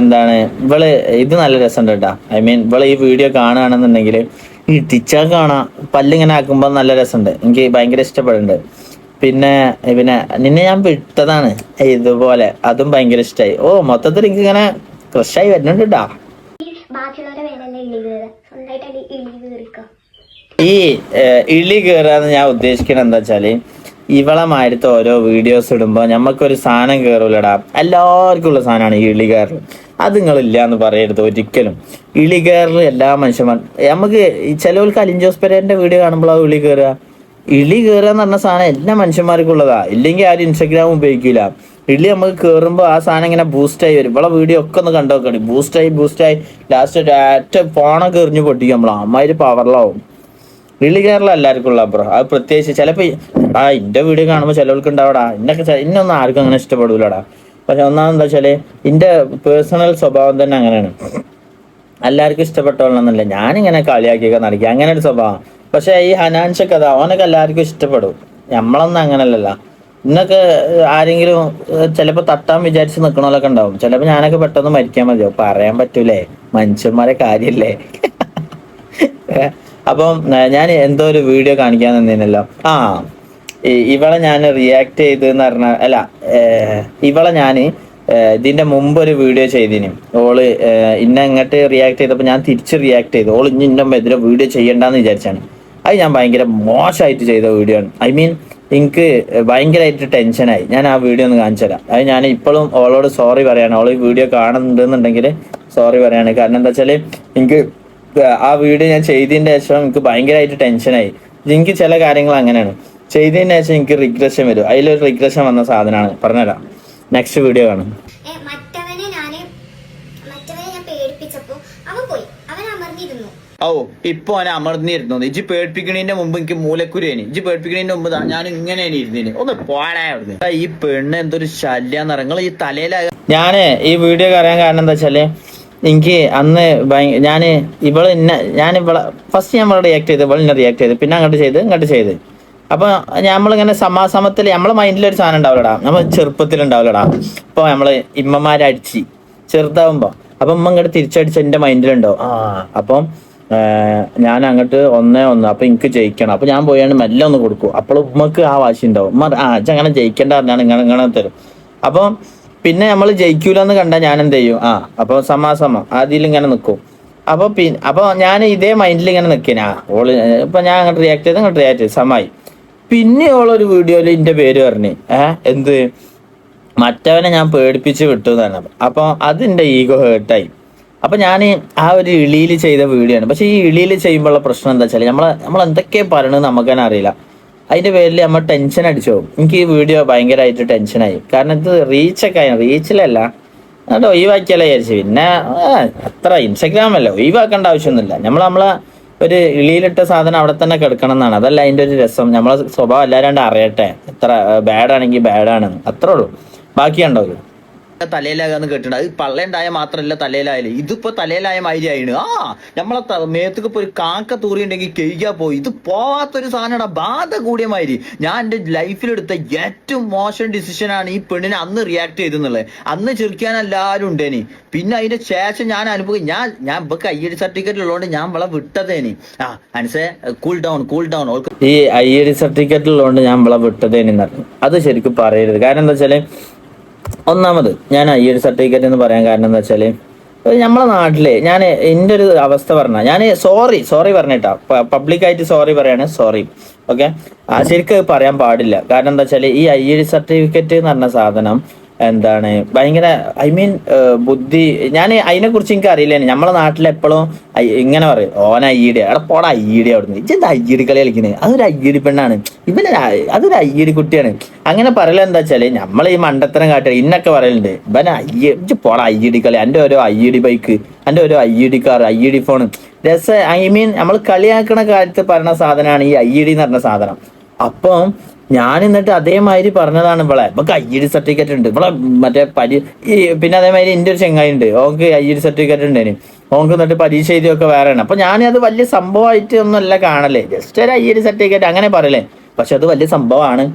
എന്താണ് ഇവള്, ഇത് നല്ല രസമുണ്ട് കേട്ടാ. ഇവള് ഈ വീഡിയോ കാണുകയാണെന്നുണ്ടെങ്കിൽ ഇടിച്ചാ കാണാം, പല്ലിങ്ങനെ ആക്കുമ്പോ നല്ല രസമുണ്ട്, എനിക്ക് ഭയങ്കര ഇഷ്ടപ്പെടുന്നുണ്ട്. പിന്നെ നിന്നെ ഞാൻ വിട്ടതാണ് ഇതുപോലെ, അതും ഭയങ്കര ഇഷ്ടമായി. മൊത്തത്തിൽ എനിക്ക് ഇങ്ങനെ ക്രഷായി വരുന്നുണ്ട് കേട്ടാ. ഈ ഇളി കയറാന്ന് ഞാൻ ഉദ്ദേശിക്കണത് എന്താ വെച്ചാല്, ഇവളെ മാരത്തെ ഓരോ വീഡിയോസ് ഇടുമ്പോ ഞമ്മക്കൊരു സാധനം കയറൂലടാ. എല്ലാവർക്കും ഉള്ള സാധനമാണ് ഈ ഇളി കയറൽ. അത് നിങ്ങളില്ല എന്ന് പറയരുത് ഒരിക്കലും. ഇളി കയറൽ എല്ലാ മനുഷ്യന്മാരും, നമുക്ക് ചിലവർക്ക് അലിൻ ജോസ് പെരേരന്റെ വീഡിയോ കാണുമ്പോൾ ആ ഇളി കയറുക എന്ന് പറഞ്ഞ സാധനം എല്ലാ മനുഷ്യന്മാർക്കും ഉള്ളതാ. ഇല്ലെങ്കിൽ ആരും ഇൻസ്റ്റാഗ്രാം ഉപയോഗിക്കില്ല. ഇളി നമുക്ക് കയറുമ്പോൾ ആ സാധനം ഇങ്ങനെ ബൂസ്റ്റായി വരും. ഇവളെ വീഡിയോ ഒക്കെ ഒന്ന് കണ്ടോക്കണി, ബൂസ്റ്റായി ലാസ്റ്റ് ഒറ്റ ഫോണൊക്കെ എറിഞ്ഞു പൊട്ടിക്കും. നമ്മൾ അമ്മാതിരി പവറിലാവും. ഇളി കയറൽ എല്ലാവർക്കും ഉള്ള ബ്രോ. അത് പ്രത്യേകിച്ച് ചിലപ്പോൾ ഇന്റെ വീഡിയോ കാണുമ്പോൾ ചിലവർക്ക് ഉണ്ടാവടാ, ഇന്നൊന്നും ആർക്കും അങ്ങനെ ഇഷ്ടപ്പെടൂലടാ. പക്ഷെ ഒന്നാമെന്താ വെച്ചാല് എന്റെ പേഴ്സണൽ സ്വഭാവം തന്നെ അങ്ങനെയാണ്. എല്ലാവർക്കും ഇഷ്ടപ്പെട്ടോളണമെന്നില്ല, ഞാനിങ്ങനെ കളിയാക്കിയൊക്കെ നടക്കുക, അങ്ങനെ ഒരു സ്വഭാവം. പക്ഷെ ഈ ഹനാൻഷൊക്കെ അതാ, ഓനൊക്കെ എല്ലാവർക്കും ഇഷ്ടപ്പെടും. നമ്മളൊന്നും അങ്ങനല്ലല്ലോ. ഇന്നൊക്കെ ആരെങ്കിലും ചിലപ്പോൾ തട്ടാൻ വിചാരിച്ച് നിൽക്കണോലൊക്കെ ഉണ്ടാവും. ചിലപ്പോൾ ഞാനൊക്കെ പെട്ടെന്ന് മരിക്കാൻ മതിയോ, പറയാൻ പറ്റൂലേ, മനുഷ്യന്മാരെ കാര്യല്ലേ. അപ്പം ഞാൻ എന്തോ ഒരു വീഡിയോ കാണിക്കാൻ നിന്നല്ലോ. ഇവളെ ഞാൻ റിയാക്ട് ചെയ്തെന്ന് പറഞ്ഞാൽ അല്ല, ഇവളെ ഞാൻ ഇതിന്റെ മുമ്പ് ഒരു വീഡിയോ ചെയ്തിന്. ഓള് ഇന്നെ ഇങ്ങോട്ട് റിയാക്ട് ചെയ്തപ്പോൾ ഞാൻ തിരിച്ച് റിയാക്ട് ചെയ്തു. ഓള് ഇനി ഇന്നെ എതിരെ വീഡിയോ ചെയ്യണ്ടെന്ന് വിചാരിച്ചാണ്. അത് ഞാൻ ഭയങ്കര മോശമായിട്ട് ചെയ്ത വീഡിയോ ആണ്. എനിക്ക് ഭയങ്കരമായിട്ട് ടെൻഷനായി. ഞാൻ ആ വീഡിയോ ഒന്ന് കാണിച്ചു തരാം. അത് ഞാൻ ഇപ്പോഴും ഓളോട് സോറി പറയാണ്. ഓള് ഈ വീഡിയോ കാണുന്നുണ്ടെന്നുണ്ടെങ്കിൽ സോറി പറയാണ്. കാരണം എന്താ വെച്ചാൽ എനിക്ക് ആ വീഡിയോ ഞാൻ ചെയ്തതിന്റെ ശേഷം എനിക്ക് ഭയങ്കരമായിട്ട് ടെൻഷനായി. എനിക്ക് ചില കാര്യങ്ങൾ അങ്ങനെയാണ്, ചെയ്തതിന് ശേഷം എനിക്ക് റിഗ്രഷൻ വരും. അതിലൊരു റിഗ്രഷൻ വന്ന സാധനമാണ്, പറഞ്ഞുതരാം. നെക്സ്റ്റ് വീഡിയോ കാണും. മറ്റവനെ ഞാൻ പേടിപ്പിച്ചപ്പോ അവൻ പോയി, അവൻ അമർന്നിരുന്നു. ഇപ്പൊ അവനെ അമർന്നിരുന്നു. ഇജ്ജ് പേടിപ്പിക്കണതിന്റെ മുമ്പ് എനിക്ക് മൂലക്കുരുവേനി. ഇജ്ജ് പേടിപ്പിക്കണതിന്റെ മുമ്പ് ഞാൻ ഇങ്ങനെയാണ് ഇരുന്നേന്. ഒന്ന് പോടായിരുന്നു. ഈ പെണ്ണ് എന്തൊരു ശല്യാന്ന് നിങ്ങൾ ഈ തലയില. ഞാന് ഈ വീഡിയോ അറിയാൻ കാരണം എന്താ വെച്ചാല്, എനിക്ക് അന്ന് ഞാൻ ഇവളെ ഫസ്റ്റ് ഞാൻ റിയാക്ട് ചെയ്ത്, ഇവളെ റിയാക്ട് ചെയ്ത്, പിന്നെ അങ്ങോട്ട് ചെയ്ത് അപ്പൊ നമ്മളിങ്ങനെ സമാസമത്തിൽ നമ്മളെ മൈൻഡിലൊരു സാധനം ഉണ്ടാവില്ലടാ, നമ്മൾ ചെറുപ്പത്തിലുണ്ടാവില്ലടാ. ഇപ്പൊ നമ്മള് ഇമ്മമാരടിച്ച് ചെറുതാവുമ്പോ അപ്പൊ ഉമ്മ ഇങ്ങോട്ട് തിരിച്ചടിച്ച് എന്റെ മൈൻഡിലുണ്ടോ അപ്പം ഞാൻ അങ്ങോട്ട് 1-1 അപ്പൊ എനിക്ക് ജയിക്കണം. അപ്പൊ ഞാൻ പോയാണ് മെല്ലെ ഒന്ന് കൊടുക്കും. അപ്പോൾ ഉമ്മക്ക് ആ വാശി ഉണ്ടാവും. ഉമ്മ അങ്ങനെ ജയിക്കേണ്ട പറഞ്ഞാണ് ഇങ്ങനെ തരും. അപ്പൊ പിന്നെ നമ്മൾ ജയിക്കൂലെന്ന് കണ്ടാൽ ഞാൻ എന്ത് ചെയ്യും? അപ്പൊ സമാസമം അതിലിങ്ങനെ നിൽക്കും. അപ്പൊ ഞാൻ ഇതേ മൈൻഡിൽ ഇങ്ങനെ നിൽക്കിനാ ഓള്. ഇപ്പൊ ഞാൻ അങ്ങോട്ട് റിയാക്ട് ചെയ്ത് സമായി. പിന്നെ ഓളൊരു വീഡിയോയിൽ എന്റെ പേര് പറഞ്ഞു, എന്ത് മറ്റവനെ ഞാൻ പേടിപ്പിച്ച് വിട്ടു എന്നാണ്. അപ്പൊ അതിന്റെ ഈഗോ ഹേർട്ടായി. അപ്പൊ ഞാൻ ആ ഒരു ഇളിയിൽ ചെയ്ത വീഡിയോ ആണ്. പക്ഷെ ഈ ഇളിയിൽ ചെയ്യുമ്പോഴുള്ള പ്രശ്നം എന്താ വെച്ചാൽ നമ്മൾ എന്തൊക്കെ പറയണെന്ന് നമുക്ക് തന്നെ അറിയില്ല. അതിന്റെ പേരിൽ നമ്മൾ ടെൻഷൻ അടിച്ചു പോകും. എനിക്ക് ഈ വീഡിയോ ഭയങ്കരമായിട്ട് ടെൻഷനായി. കാരണം ഇത് റീച്ചൊക്കെ ആയി, റീച്ചിലല്ല എന്നിട്ട് ഒഴിവാക്കിയല്ല വിചാരിച്ചു. പിന്നെ അത്ര ഇൻസ്റ്റഗ്രാമല്ല, ഒഴിവാക്കേണ്ട ആവശ്യമൊന്നുമില്ല. നമ്മളെ ഒരു ഇളിയിലിട്ട സാധനം അവിടെ തന്നെ കിടക്കണം എന്നാണ്. അതല്ല അതിന്റെ ഒരു രസം. നമ്മളെ സ്വഭാവം എല്ലാവരും അറിയട്ടെ. എത്ര ബാഡാണെങ്കിൽ ബാഡാണ്, അത്രേ ഉള്ളൂ. ബാക്കിയുണ്ടാവില്ല. തലയിലാകാന്ന് കേട്ടിട്ടുണ്ട്. അത് പള്ളയുണ്ടായ മാത്രമല്ല തലയിലായാലും ഇതിപ്പോ തലയിലായ മാതിരിയായിണ്. നമ്മളെ മേത്തക്ക് ഇപ്പൊ ഒരു കാക്ക തൂറിയുണ്ടെങ്കിൽ കെയ്യാ പോയി. ഇത് പോവാത്തൊരു സാധനമാണ്, ബാധ കൂടിയ മാതിരി. ഞാൻ എന്റെ ലൈഫിലെടുത്ത ഏറ്റവും മോശം ഡിസിഷനാണ് ഈ പെണ്ണിനെ അന്ന് റിയാക്ട് ചെയ്തെന്നുള്ളത്. അന്ന് ചിരിക്കാൻ എല്ലാവരും ഉണ്ടേനി. പിന്നെ അതിന്റെ ശേഷം ഞാൻ അനുഭവം ഞാൻ ഇപ്പൊ IED സർട്ടിഫിക്കറ്റ് ഉള്ളതുകൊണ്ട് ഞാൻ വള വിട്ടതേനി. അനുസേ കൂൾ ഡൗൺ. ഈ IED സർട്ടിഫിക്കറ്റ് ഉള്ളതുകൊണ്ട് ഞാൻ വള വിട്ടതേനി പറഞ്ഞു. അത് ശരിക്കും പറയരുത്. കാരണം എന്താ വെച്ചാല്, ഒന്നാമത് ഞാൻ IED സർട്ടിഫിക്കറ്റ് എന്ന് പറയാൻ കാരണം എന്താ വെച്ചാല്, നമ്മളെ നാട്ടില് ഞാൻ എൻ്റെ ഒരു അവസ്ഥ പറഞ്ഞ ഞാൻ സോറി പറഞ്ഞിട്ടാ, പബ്ലിക്കായിട്ട് സോറി പറയാണ്, സോറി. ഓക്കെ, ശരിക്കും പറയാൻ പാടില്ല. കാരണം എന്താ വെച്ചാല് ഈ IED സർട്ടിഫിക്കറ്റ് എന്ന് പറഞ്ഞ സാധനം എന്താണ് ഭയങ്കര ബുദ്ധി. ഞാൻ അതിനെ കുറിച്ച് എനിക്ക് അറിയില്ല. നമ്മളെ നാട്ടിലെപ്പോഴും ഇങ്ങനെ പറയും, ഓന IED, എവിടെ പോടാ IED അവിടുന്ന്, ഇതെന്താ IED കളി കളിക്കുന്നത്, അതൊരു IED പെണ്ണാണ്, അതൊരു IED കുട്ടിയാണ്. അങ്ങനെ പറയല എന്താ വെച്ചാല് നമ്മൾ ഈ മണ്ടത്തരം കാട്ടുക ഇന്നൊക്കെ പറയലുണ്ട്. ഇവനെ പോടാ IED കളി, എൻ്റെ ഓരോ IED ബൈക്ക്, എൻ്റെ ഓരോ IED കാർ, IED ഫോൺ നമ്മൾ കളിയാക്കണ കാര്യത്തിൽ പറയുന്ന സാധനമാണ് ഈ IED എന്ന് പറഞ്ഞ സാധനം. അപ്പം ഞാൻ എന്നിട്ട് അതേമാതിരി പറഞ്ഞതാണ്, ഇവക്ക് IED സർട്ടിഫിക്കറ്റ് ഉണ്ട്, മറ്റേ പിന്നെ അതേമാതിരി എൻ്റെ ഒരു ചെങ്ങായി ഉണ്ട്, ഓൾക്ക് IED സർട്ടിഫിക്കറ്റ് ഉണ്ടേന്, ഓൾക്ക് എന്നിട്ട് പരീക്ഷ എഴുതിയൊക്കെ വേറെയാണ്. അപ്പൊ ഞാനത് വലിയ സംഭവമായിട്ട് ഒന്നുമല്ല കാണല്ലേ, ജസ്റ്റ് ഒരു IED സർട്ടിഫിക്കറ്റ് അങ്ങനെ പറയലേ. പക്ഷെ അത് വലിയ സംഭവമാണ്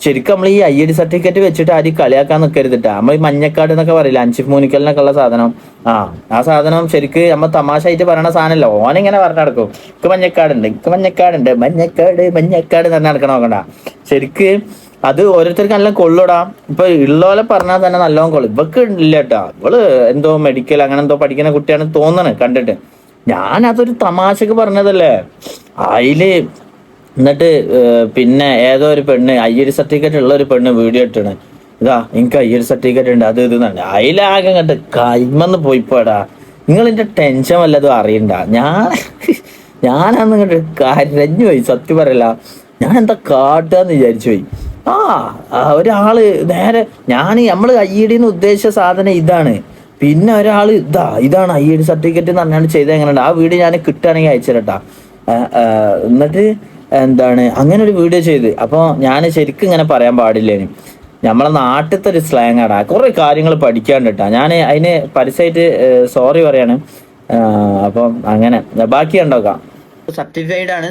ശരിക്കും. നമ്മൾ ഈ IED സർട്ടിഫിക്കറ്റ് വെച്ചിട്ട് ആരും കളിയാക്കാൻ നിൽക്കരുതിട്ടാ. നമ്മൾ ഈ മഞ്ഞക്കാട് എന്നൊക്കെ പറയില്ല, അൻഷിഫ് മൂനിക്കലിനൊക്കെ ഉള്ള സാധനം. ആ സാധനം ശരിക്ക് നമ്മൾ തമാശ ആയിട്ട് പറയണ സാധനമല്ല. ഓനിങ്ങനെ പറഞ്ഞു നടക്കും, എനിക്ക് മഞ്ഞക്കാടുണ്ട്, മഞ്ഞക്കാട് എന്ന് പറഞ്ഞ് നടക്കണ നോക്കണ്ട. ശരിക്ക് അത് ഓരോരുത്തർക്ക് നല്ല കൊള്ളൂടാ. ഇപ്പൊ ഉള്ളോലെ പറഞ്ഞാൽ തന്നെ നല്ലോണം കൊള്ളും. ഇവക്ക് ഇല്ല കേട്ടാ, ഇവള് എന്തോ മെഡിക്കൽ അങ്ങനെ എന്തോ പഠിക്കുന്ന കുട്ടിയാണ് തോന്നണ് കണ്ടിട്ട്. ഞാൻ അതൊരു തമാശക്ക് പറഞ്ഞതല്ലേ. അതില് എന്നിട്ട് പിന്നെ ഏതോ ഒരു പെണ്ണ് IED സർട്ടിഫിക്കറ്റ് ഉള്ള ഒരു പെണ്ണ് വീഡിയോ ഇട്ടാണ്, എനിക്ക് IED സർട്ടിഫിക്കറ്റ് ഉണ്ട്, അത് ഇത് തന്നെ. അതിലാകെ കണ്ട് കൈമന്ന് പോയിപ്പോടാ. നിങ്ങൾ എന്റെ ടെൻഷൻ വല്ലതും അറിയണ്ട. ഞാനന്ന് ഇങ്ങോട്ട് കരഞ്ഞു പോയി, സത്യം പറയല്ല. ഞാൻ എന്താ കാട്ടാന്ന് വിചാരിച്ചു പോയി. ഒരാള് നേരെ നമ്മള് IED എന്ന് ഉദ്ദേശിച്ച സാധനം ഇതാണ്. പിന്നെ ഒരാള് ഇതാണ് IED സർട്ടിഫിക്കറ്റ് എന്ന് പറഞ്ഞാൽ ചെയ്ത് എങ്ങനെയുണ്ട്. ആ വീഡിയോ ഞാൻ കിട്ടുകയാണെങ്കിൽ അയച്ചിരട്ടാ. എന്നിട്ട് എന്താണ് അങ്ങനെ ഒരു വീഡിയോ ചെയ്ത്. അപ്പോൾ ഞാൻ ശരിക്കും ഇങ്ങനെ പറയാൻ പാടില്ലേന്. നമ്മളെ നാട്ടിലത്തെ ഒരു സ്ലാങ് ആടാ, കുറെ കാര്യങ്ങൾ പഠിക്കാണ്ടിട്ടാ. ഞാൻ അതിന് പരസ്യമായിട്ട് സോറി പറയാണ്. അപ്പം അങ്ങനെ ബാക്കി ഉണ്ടാക്കാം. സർട്ടിഫൈഡ് ആണ്.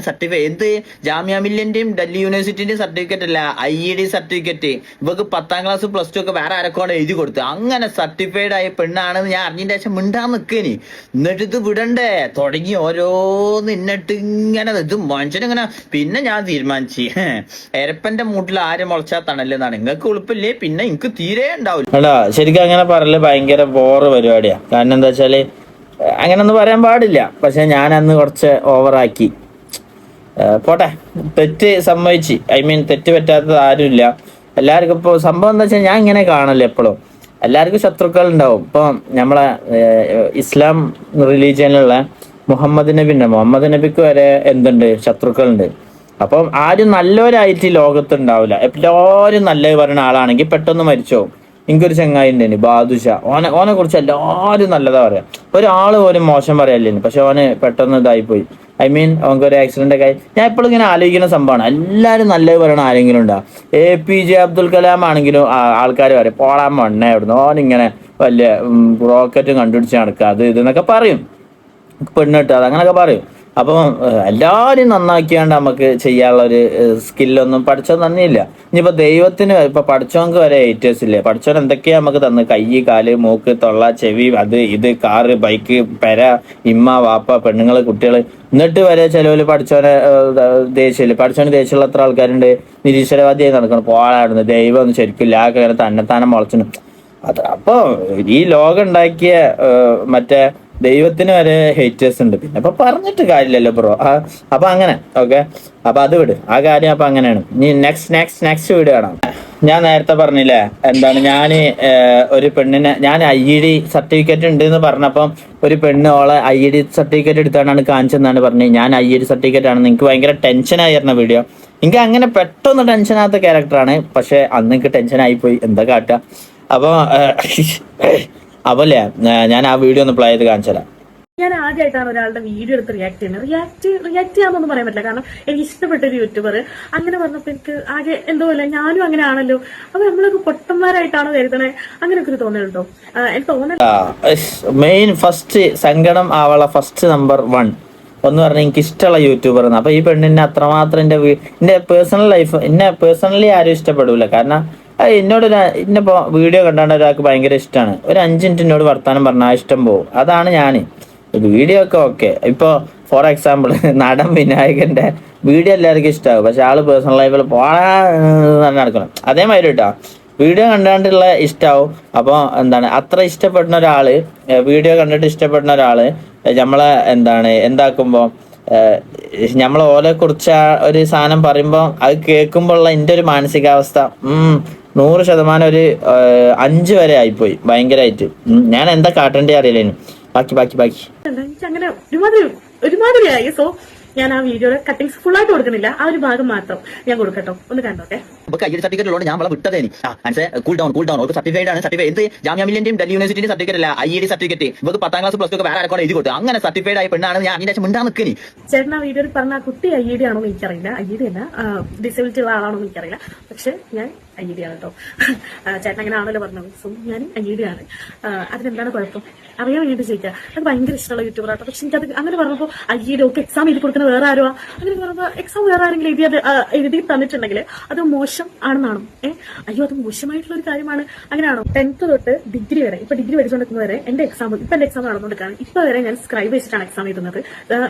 എന്ത് ജാമ്യ മില്ലിന്റെയും ഡൽഹി യൂണിവേഴ്സിറ്റിന്റെയും സർട്ടിഫിക്കറ്റ് അല്ല, IED സർട്ടിഫിക്കറ്റ്. ഇവക്ക് 10ാം ക്ലാസ് പ്ലസ് 2 ഒക്കെ വേറെ ആരൊക്കെയാണ് എഴുതി കൊടുത്ത്. അങ്ങനെ സർട്ടിഫൈഡ് ആയ പെണ്ണാണെന്ന് ഞാൻ അറിഞ്ഞതിന്റെ ശേഷം മിണ്ടാൻ നിൽക്കേനി. എന്നിട്ട് ഇത് വിടണ്ടേ തുടങ്ങി ഓരോന്ന് എന്നിട്ട് ഇങ്ങനെ ഇത് മനുഷ്യനിങ്ങനെ. പിന്നെ ഞാൻ തീരുമാനിച്ചു, എരപ്പന്റെ മൂട്ടിൽ ആര് മുളച്ചാൽ തണല്ലെന്നാണ്. നിങ്ങൾക്ക് ഉളുപ്പില്ലേ, പിന്നെ എനിക്ക് തീരെ ഉണ്ടാവില്ല. ശരിക്കും അങ്ങനെ പറയല് ഭയങ്കര ബോറ് പരിപാടിയാ. കാരണം എന്താ വെച്ചാല് അങ്ങനൊന്നും പറയാൻ പാടില്ല. പക്ഷെ ഞാൻ അന്ന് കുറച്ച് ഓവറാക്കി. പോട്ടെ, തെറ്റ് സമ്മതിച്ച്. തെറ്റ് പറ്റാത്തത് ആരുമില്ല. എല്ലാവർക്കും ഇപ്പോൾ സംഭവം എന്താ വെച്ചാൽ ഞാൻ ഇങ്ങനെ കാണല്ലോ എപ്പോഴും. എല്ലാവർക്കും ശത്രുക്കൾ ഉണ്ടാവും. ഇപ്പൊ നമ്മളെ ഇസ്ലാം റിലീജിയനിലുള്ള മുഹമ്മദ് നബിക്ക് വരെ എന്തുണ്ട്, ശത്രുക്കളുണ്ട്. അപ്പം ആരും നല്ലവരായിട്ട് ലോകത്തുണ്ടാവില്ല. എല്ലാവരും നല്ലത് പറയുന്ന ആളാണെങ്കിൽ പെട്ടെന്ന് മരിച്ചോ. എനിക്കൊരു ചങ്ങായി ഉണ്ടേന്, ബാദുഷ. ഓനെ കുറിച്ച് എല്ലാവരും നല്ലതാ പറയാം. ഒരാള് പോലും മോശം പറയല്ലേന്. പക്ഷെ ഓന് പെട്ടെന്ന് ഇതായിപ്പോയി. അവർക്ക് ഒരു ആക്സിഡന്റ് ഒക്കെ ആയി. ഞാൻ എപ്പോഴും ഇങ്ങനെ ആലോചിക്കുന്ന സംഭവമാണ്, എല്ലാവരും നല്ലത് പറയണ ആരെങ്കിലും ഉണ്ടാ. APJ അബ്ദുൽ കലാം ആണെങ്കിലും ആൾക്കാർ പറയും പോളാൻ മണ്ണ എവിടുന്ന്, ഓനിങ്ങനെ വലിയ റോക്കറ്റ് കണ്ടുപിടിച്ച് നടക്കുക, അത് ഇതെന്നൊക്കെ പറയും. പെണ്ണിട്ട് അത് അങ്ങനെയൊക്കെ പറയും. അപ്പം എല്ലാവരും നന്നാക്കിയാണ്ട് നമുക്ക് ചെയ്യാനുള്ള ഒരു സ്കില്ലൊന്നും പഠിച്ചോ തന്നില്ല. ഇനിയിപ്പോ ദൈവത്തിന് ഇപ്പൊ പഠിച്ചോങ്ക് വരെ ഹേറ്റേഴ്സ് ഇല്ലേ? പഠിച്ചോൻ എന്തൊക്കെയാ നമുക്ക് തന്ന്? കൈ, കാല്, മൂക്ക്, തൊള്ള, ചെവി, അത് ഇത്, കാറ്, ബൈക്ക്, പെര, ഇമ്മ, വാപ്പ, പെണ്ണുങ്ങള്, കുട്ടികള്, എന്നിട്ട് വരെ ചിലവര് പഠിച്ചോനെ ദേഷ്യമില്ല. പഠിച്ചോന് ദേഷ്യമുള്ള എത്ര ആൾക്കാരുണ്ട്? നിരീശ്വരവാദിയായി നടക്കണം, പോരാടുന്നു, ദൈവം ഒന്നും ശരിക്കില്ല, ആ കാര്യം തന്നെത്താനെ മുളച്ചു. അത് അപ്പൊ ഈ ലോകം ഉണ്ടാക്കിയ മറ്റേ ദൈവത്തിന് വരെ ഹേറ്റേഴ്സ് ഉണ്ട്. പിന്നെ അപ്പൊ പറഞ്ഞിട്ട് കാര്യമില്ലല്ലോ ബ്രോ. അപ്പൊ അങ്ങനെ ഓക്കെ. അപ്പൊ അത് വിട്, ആ കാര്യം അപ്പൊ അങ്ങനെയാണ്. ഇനി നെക്സ്റ്റ് വീഡിയോ കാണാം. ഞാൻ നേരത്തെ പറഞ്ഞില്ലേ, എന്താണ് ഞാൻ ഒരു പെണ്ണിനെ ഞാൻ IED സർട്ടിഫിക്കറ്റ് ഉണ്ട് എന്ന് പറഞ്ഞപ്പം ഒരു പെണ്ണ് ഓളെ IED സർട്ടിഫിക്കറ്റ് എടുത്താണ് കാണിച്ചെന്നാണ് പറഞ്ഞത്. ഞാൻ IED സർട്ടിഫിക്കറ്റ് ആണെന്ന് എനിക്ക് ഭയങ്കര ടെൻഷൻ ആയിരുന്ന വീഡിയോ. എനിക്ക് അങ്ങനെ പെട്ടെന്ന് ടെൻഷനാകാത്ത ക്യാരക്ടറാണ്, പക്ഷെ അന്ന് എനിക്ക് ടെൻഷൻ ആയിപ്പോയി, എന്താ കാട്ടുക. അപ്പൊ അപ്പല്ലേ ഞാൻ ആ വീഡിയോ ഒന്ന് പ്ലേ ചെയ്ത് കാണിച്ചു തരാം. ഞാൻ ആദ്യമായിട്ടാണ് ഒരാളുടെ വീഡിയോ എടുത്ത് റിയാക്ട് ചെയ്യുന്നത്. റിയാക്ട് ചെയ്യാമെന്നൊന്നും പറയാൻ പറ്റില്ല, കാരണം എനിക്ക് ഇഷ്ടപ്പെട്ട ഒരു യൂട്യൂബർ അങ്ങനെ പറഞ്ഞപ്പോൾ എനിക്ക് ആകെ എന്തോ അല്ല, ഞാനും അങ്ങനെ ആണല്ലോ, അപ്പൊ നമ്മളൊക്കെ പൊട്ടന്മാരായിട്ടാണോ കരുതണേ, അങ്ങനെയൊക്കെ ഒരു തോന്നലുണ്ടോ? എനിക്ക് തോന്നൽ മെയിൻ ഫസ്റ്റ് സങ്കടം ആവള ഫസ്റ്റ് നമ്പർ 1 ഒന്ന് പറഞ്ഞാൽ എനിക്ക് ഇഷ്ടമുള്ള യൂട്യൂബർ. അപ്പൊ ഈ പെണ്ണിനെ അത്രമാത്രം എന്റെ പേഴ്സണൽ ലൈഫ് എന്നെ പേഴ്സണലി ആരും ഇഷ്ടപ്പെടൂല. കാരണം ഇന്നിപ്പോ വീഡിയോ കണ്ടാണ്ട് ഒരാൾക്ക് ഭയങ്കര ഇഷ്ടമാണ്, ഒരു 5 മിനിറ്റ് എന്നോട് വർത്താനം പറഞ്ഞാൽ ഇഷ്ടം പോകും. അതാണ് ഞാൻ വീഡിയോ ഒക്കെ ഓക്കെ. ഇപ്പൊ ഫോർ എക്സാമ്പിൾ നടൻ വിനായകന്റെ വീഡിയോ എല്ലാവർക്കും ഇഷ്ടമാകും, പക്ഷെ ആള് പേഴ്സണൽ ലൈഫിൽ നടക്കണം. അതേമാതിരി കേട്ടോ, വീഡിയോ കണ്ടാണ്ടുള്ള ഇഷ്ടാവും. അപ്പൊ എന്താണ് അത്ര ഇഷ്ടപ്പെടുന്ന ഒരാള്, വീഡിയോ കണ്ടിട്ട് ഇഷ്ടപ്പെടുന്ന ഒരാള് നമ്മളെ എന്താക്കുമ്പോ നമ്മളെ ഓലെ കുറിച്ച് ഒരു സാധനം പറയുമ്പോ അത് കേൾക്കുമ്പോഴുള്ള എൻ്റെ ഒരു മാനസികാവസ്ഥ 100% ഒരു 5 വരെ ആയിപ്പോയി ഭയങ്കരമായിട്ട്. ഞാൻ എന്താ കാട്ടേണ്ടേ അറിയില്ലേനു. ബാക്കി എനിക്ക് അങ്ങനെ ഒരുമാതിരിയായി. സോ ഞാൻ ആ വീഡിയോയുടെ കട്ടിങ്സ് ഫുൾ ആയിട്ട് കൊടുക്കുന്നില്ല, ആ ഒരു ഭാഗം മാത്രം ഞാൻ കൊടുക്കട്ടോ, ഒന്ന് കണ്ടോട്ടെ. IED സർട്ടിഫിക്കറ്റ് ഉള്ളത് ഞാൻ നമ്മളെ വിട്ടതേനി. കൂൾ ഡൗൺ ഒരു സർട്ടിഫൈഡ് ആണ്. സർട്ടിഫൈഡ് എന്ത് ജാമ്യ മില്ലിന്റെയും ഡൽഹി യൂണിവേഴ്സിറ്റിന്റെ സർട്ടിഫിക്കറ്റ് അല്ല, IED സർട്ടിഫിക്കറ്റ്. ഇവർക്ക് 10ാം ക്ലാസ് പ്ലസ് 2 ഒക്കെ വേറെ ആരെക്കൊണ്ട് എഴുതി കൊടുത്തു. അങ്ങനെ സർട്ടിഫൈഡ് ആയ പെണ്ണാണ് ഞാൻ അതിന്റെ മിണ്ടാ നിൽക്കനി. ചേട്ടൻ ആ വീഡിയോയിൽ പറഞ്ഞ ആ കുട്ടി IED ആണോ എന്ന് എനിക്കറിയില്ല, IED അല്ല, ഡിസബിലിറ്റി ഉള്ള ആളാണോ എന്ന് എനിക്കറിയില്ല, പക്ഷെ ഞാൻ IED ആണ് കേട്ടോ. ചേട്ടൻ അങ്ങനെ ആണല്ലോ പറഞ്ഞത്, സോ ഞാൻ IED ആണ്. അതിനെന്താണ് കുഴപ്പം അറിയാൻ വേണ്ടി ചോദിക്കുക. അത് ഭയങ്കര ഇഷ്ടമുള്ള യൂട്യൂബർ ആട്ടോ. പക്ഷെ എനിക്കത് അങ്ങനെ പറഞ്ഞപ്പോൾ IED ഒക്കെ എക്സാം എഴുതി കൊടുക്കുന്ന വേറെ ആരോ അങ്ങനെ പറയുമ്പോൾ എക്സാം വേറെ ആരെങ്കിലും എഴുതി തന്നിട്ടുണ്ടെങ്കിൽ അത് മോശം ആണെന്നാണോ? അയ്യോ അത് മോശമായിട്ടുള്ള ഒരു കാര്യമാണ്, അങ്ങനെയാണോ? 10th തൊട്ട് ഡിഗ്രി വരെ, ഇപ്പൊ ഡിഗ്രി പഠിച്ചുകൊണ്ടിരിക്കുന്ന വരെ എന്റെ എക്സാം നടന്നുകൊണ്ടിരിക്കുകയാണ്. ഇപ്പൊ വരെ ഞാൻ സ്ക്രൈബ് വെച്ചിട്ടാണ് എക്സാം എഴുതുന്നത്.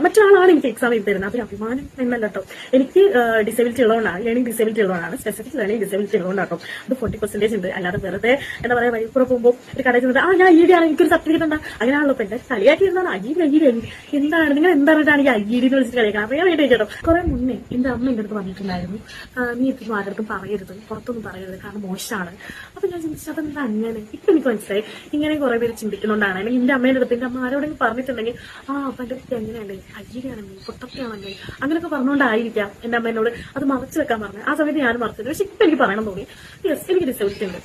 മറ്റൊരാളാണ് എനിക്ക് എക്സാം എഴുതി തരുന്നത്, അതൊരു അഭിമാനം എന്നല്ല കേട്ടോ. എനിക്ക് ഡിസബിലിറ്റി ഉള്ളതുകൊണ്ടാണ്, ലേണിംഗ് ഡിസബിലിറ്റി ഉള്ളതാണ്, സ്പെസിഫിക് ലേണിംഗ് ഡിസബിലിറ്റി ഉള്ളതുകൊണ്ടാട്ടോ. അത് 40% ഉണ്ട്. അല്ലാതെ വെറുതെ എന്താ പറയാ വഴിപ്പുറം പോകുമ്പോൾ ഒരു കടയിൽ ചെന്നിട്ട് ഞാൻ IED ആണ്, എനിക്കൊരു സർട്ടിഫിക്കറ്റ് ഉണ്ടാ, അങ്ങനെയാണല്ലോ. ഇപ്പൊ എന്റെ കളിയാക്കി എന്താണ് IED എന്താണ്, നിങ്ങൾ എന്താണെന്നാണ് ഈ IED എന്ന് വിളിച്ചിട്ട് കളിയാക്കാൻ അറിയാൻ വേണ്ടി കേട്ടോ. കുറെ മുന്നേ എന്റെ അമ്മ എന്റെ അടുത്ത് പറഞ്ഞിട്ടുണ്ടായിരുന്നു, നീ ഇതൊന്നും ആരുടെ പറയരുത്, പുറത്തൊന്നും പറയരുത്, കാരണം മോശമാണ്. അപ്പൊ ഞാൻ ചിന്തിച്ചത് അതെന്താ അങ്ങനെ. ഇപ്പൊ എനിക്ക് മനസ്സിലായി, ഇങ്ങനെ കുറെ പേര് ചിന്തിക്കുന്നുണ്ടാണ്. അല്ലെങ്കിൽ എന്റെ അമ്മേന്റെ അടുത്ത് എന്റെ അമ്മ ആരോടെങ്കിലും പറഞ്ഞിട്ടുണ്ടെങ്കിൽ അപ്പൊ എന്റെ അടുത്ത് എങ്ങനെയല്ലേ IED ആണെങ്കിൽ പൊട്ടത്തിയാണെങ്കിൽ അങ്ങനെയൊക്കെ പറഞ്ഞുകൊണ്ടായിരിക്കാം എന്റെ അമ്മ എന്നോട് അത് മറച്ചു വെക്കാൻ പറഞ്ഞു. ആ സമയത്ത് ഞാൻ മറച്ചത്. പക്ഷെ ഇപ്പൊ എനിക്ക് പറയണം തോന്നി, യെസ് എനിക്ക് ഡിസബിലിറ്റി ഉണ്ട്.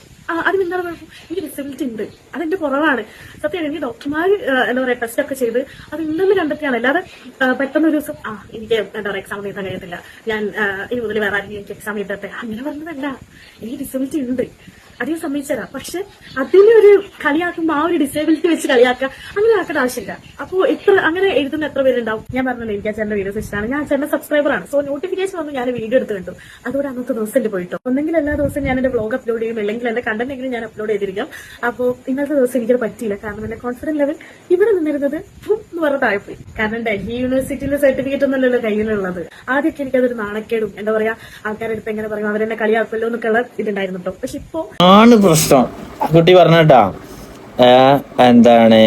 അതിനെന്താണ് കുഴപ്പം? എനിക്ക് ഡിസബിലിറ്റി ഉണ്ട്, അതെന്റെ കുറവാണ്. സത്യം എനിക്ക് ഡോക്ടർമാർ എന്താ പറയാ ടെസ്റ്റ് ഒക്കെ ചെയ്ത് അത് ഉണ്ടെന്ന് കണ്ടെത്തിയാണ്. അല്ലാതെ പെട്ടെന്ന് ഒരു ദിവസം എനിക്ക് എന്താ പറയാ എക്സാം എഴുതാൻ കഴിയത്തില്ല, ഞാൻ ഇനി മുതൽ വേറെ ആരെങ്കിലും എനിക്ക് എക്സാം എഴുതട്ടെ, അങ്ങനെ പറഞ്ഞതല്ല. എനിക്ക് ഡിസബിലിറ്റി ഉണ്ട്, അധികം സമ്മതിച്ചതരാം. പക്ഷെ അതിനൊരു കളിയാക്കുമ്പോ ആ ഒരു ഡിസേബിലിറ്റി വെച്ച് കളിയാക്കുക, അങ്ങനെ ആക്കേണ്ട ആവശ്യമില്ല. അപ്പോ അങ്ങനെ എഴുതുന്ന എത്ര പേരുണ്ടാവും? ഞാൻ പറഞ്ഞല്ലോ എനിക്ക് ആ ചേട്ടന്റെ വീഡിയോസ് ഇഷ്ടമാണ്, ഞാൻ ചേട്ടന്റെ സബ്സ്ക്രൈബറാണ്. സോ നോട്ടിഫിക്കേഷൻ വന്നു ഞാൻ വീഡിയോ എടുത്ത് കണ്ടു, അതോടെ അന്നത്തെ ദിവസം പോയിട്ടോ. ഒന്നെങ്കിൽ എല്ലാ ദിവസവും ഞാൻ എന്റെ ബ്ലോഗ് അപ്ലോഡ് ചെയ്യും, അല്ലെങ്കിൽ എന്റെ കണ്ടന്റ് എങ്കിലും ഞാൻ അപ്ലോഡ് ചെയ്തിരിക്കും. അപ്പോൾ ഇന്നത്തെ ദിവസം എനിക്കത് പറ്റിയില്ല, കാരണം എന്റെ കോൺഫിഡൻസ് ലെവൽ ഇവിടെ നിന്നിരുന്നത് എന്ന് പറഞ്ഞ താഴെപ്പോയി. കാരണം ഡൽഹി യൂണിവേഴ്സിറ്റിയിലെ സർട്ടിഫിക്കറ്റ് ഒന്നല്ലല്ലോ കയ്യിലുള്ളത്. ആദ്യമൊക്കെ എനിക്കതൊരു നാണക്കേടും എന്താ പറയാ ആൾക്കാരുടെ അടുത്ത് എങ്ങനെ പറയും, അവരെന്നെ കളിയാക്കുമല്ലോ എന്നൊക്കെയുള്ള ഇതുണ്ടായിരുന്നു കേട്ടോ. പക്ഷെ ഇപ്പോ ആണ് പ്രശ്നം. കുട്ടി പറഞ്ഞേട്ടാ എന്താണ്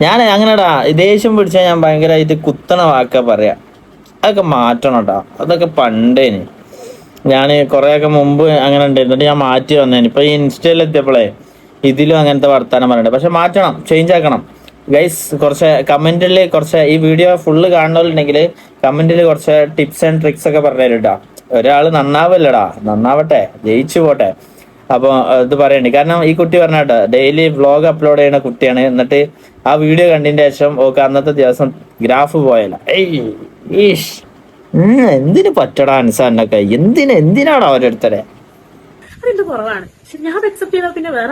ഞാൻ അങ്ങനെടാ ദേഷ്യം പിടിച്ചാൽ ഞാൻ ഭയങ്കരമായിട്ട് കുത്തണ വാക്ക പറയാ, അതൊക്കെ മാറ്റണം കേട്ടോ. അതൊക്കെ പണ്ടേന് ഞാൻ കുറെയൊക്കെ മുമ്പ് അങ്ങനെ ഉണ്ടായിരുന്നു, ഞാൻ മാറ്റി വന്നേന്. ഇപ്പൊ ഈ ഇൻസ്റ്റയിൽ എത്തിയപ്പോഴേ ഇതിലും അങ്ങനത്തെ വർത്താനം പറയണ്ടേ. പക്ഷെ മാറ്റണം, ചേഞ്ച് ആക്കണം ഗൈസ്. കുറച്ച് കമന്റിൽ കുറച്ച് ഈ വീഡിയോ ഫുള്ള് കാണുന്നവരുണ്ടെങ്കിൽ കമന്റിൽ കുറച്ച് ടിപ്സ് ആൻഡ് ട്രിക്സ് ഒക്കെ പറഞ്ഞു തരും കേട്ടോ. ഒരാള് നന്നാവല്ലടാ, നന്നാവട്ടെ, ജയിച്ചു പോട്ടെ. അപ്പൊ ഇത് പറയണ്ടേ, കാരണം ഈ കുട്ടി പറഞ്ഞാട്ടോ ഡെയിലി വ്ളോഗ് അപ്ലോഡ് ചെയ്യുന്ന കുട്ടിയാണ്. എന്നിട്ട് ആ വീഡിയോ കണ്ടതിന്റെ ശേഷം ഓക്കെ അന്നത്തെ ദിവസം ഗ്രാഫ് പോയല്ല. എന്തിനു പറ്റടാ അൻസാനൊക്കെ, എന്തിനാടാ ഓരോരുത്തരെ? അതെന്ത് കുറവാണ്. പക്ഷെ ഞാൻ അക്സെപ്റ്റ് ചെയ്താൽ പിന്നെ വേറെ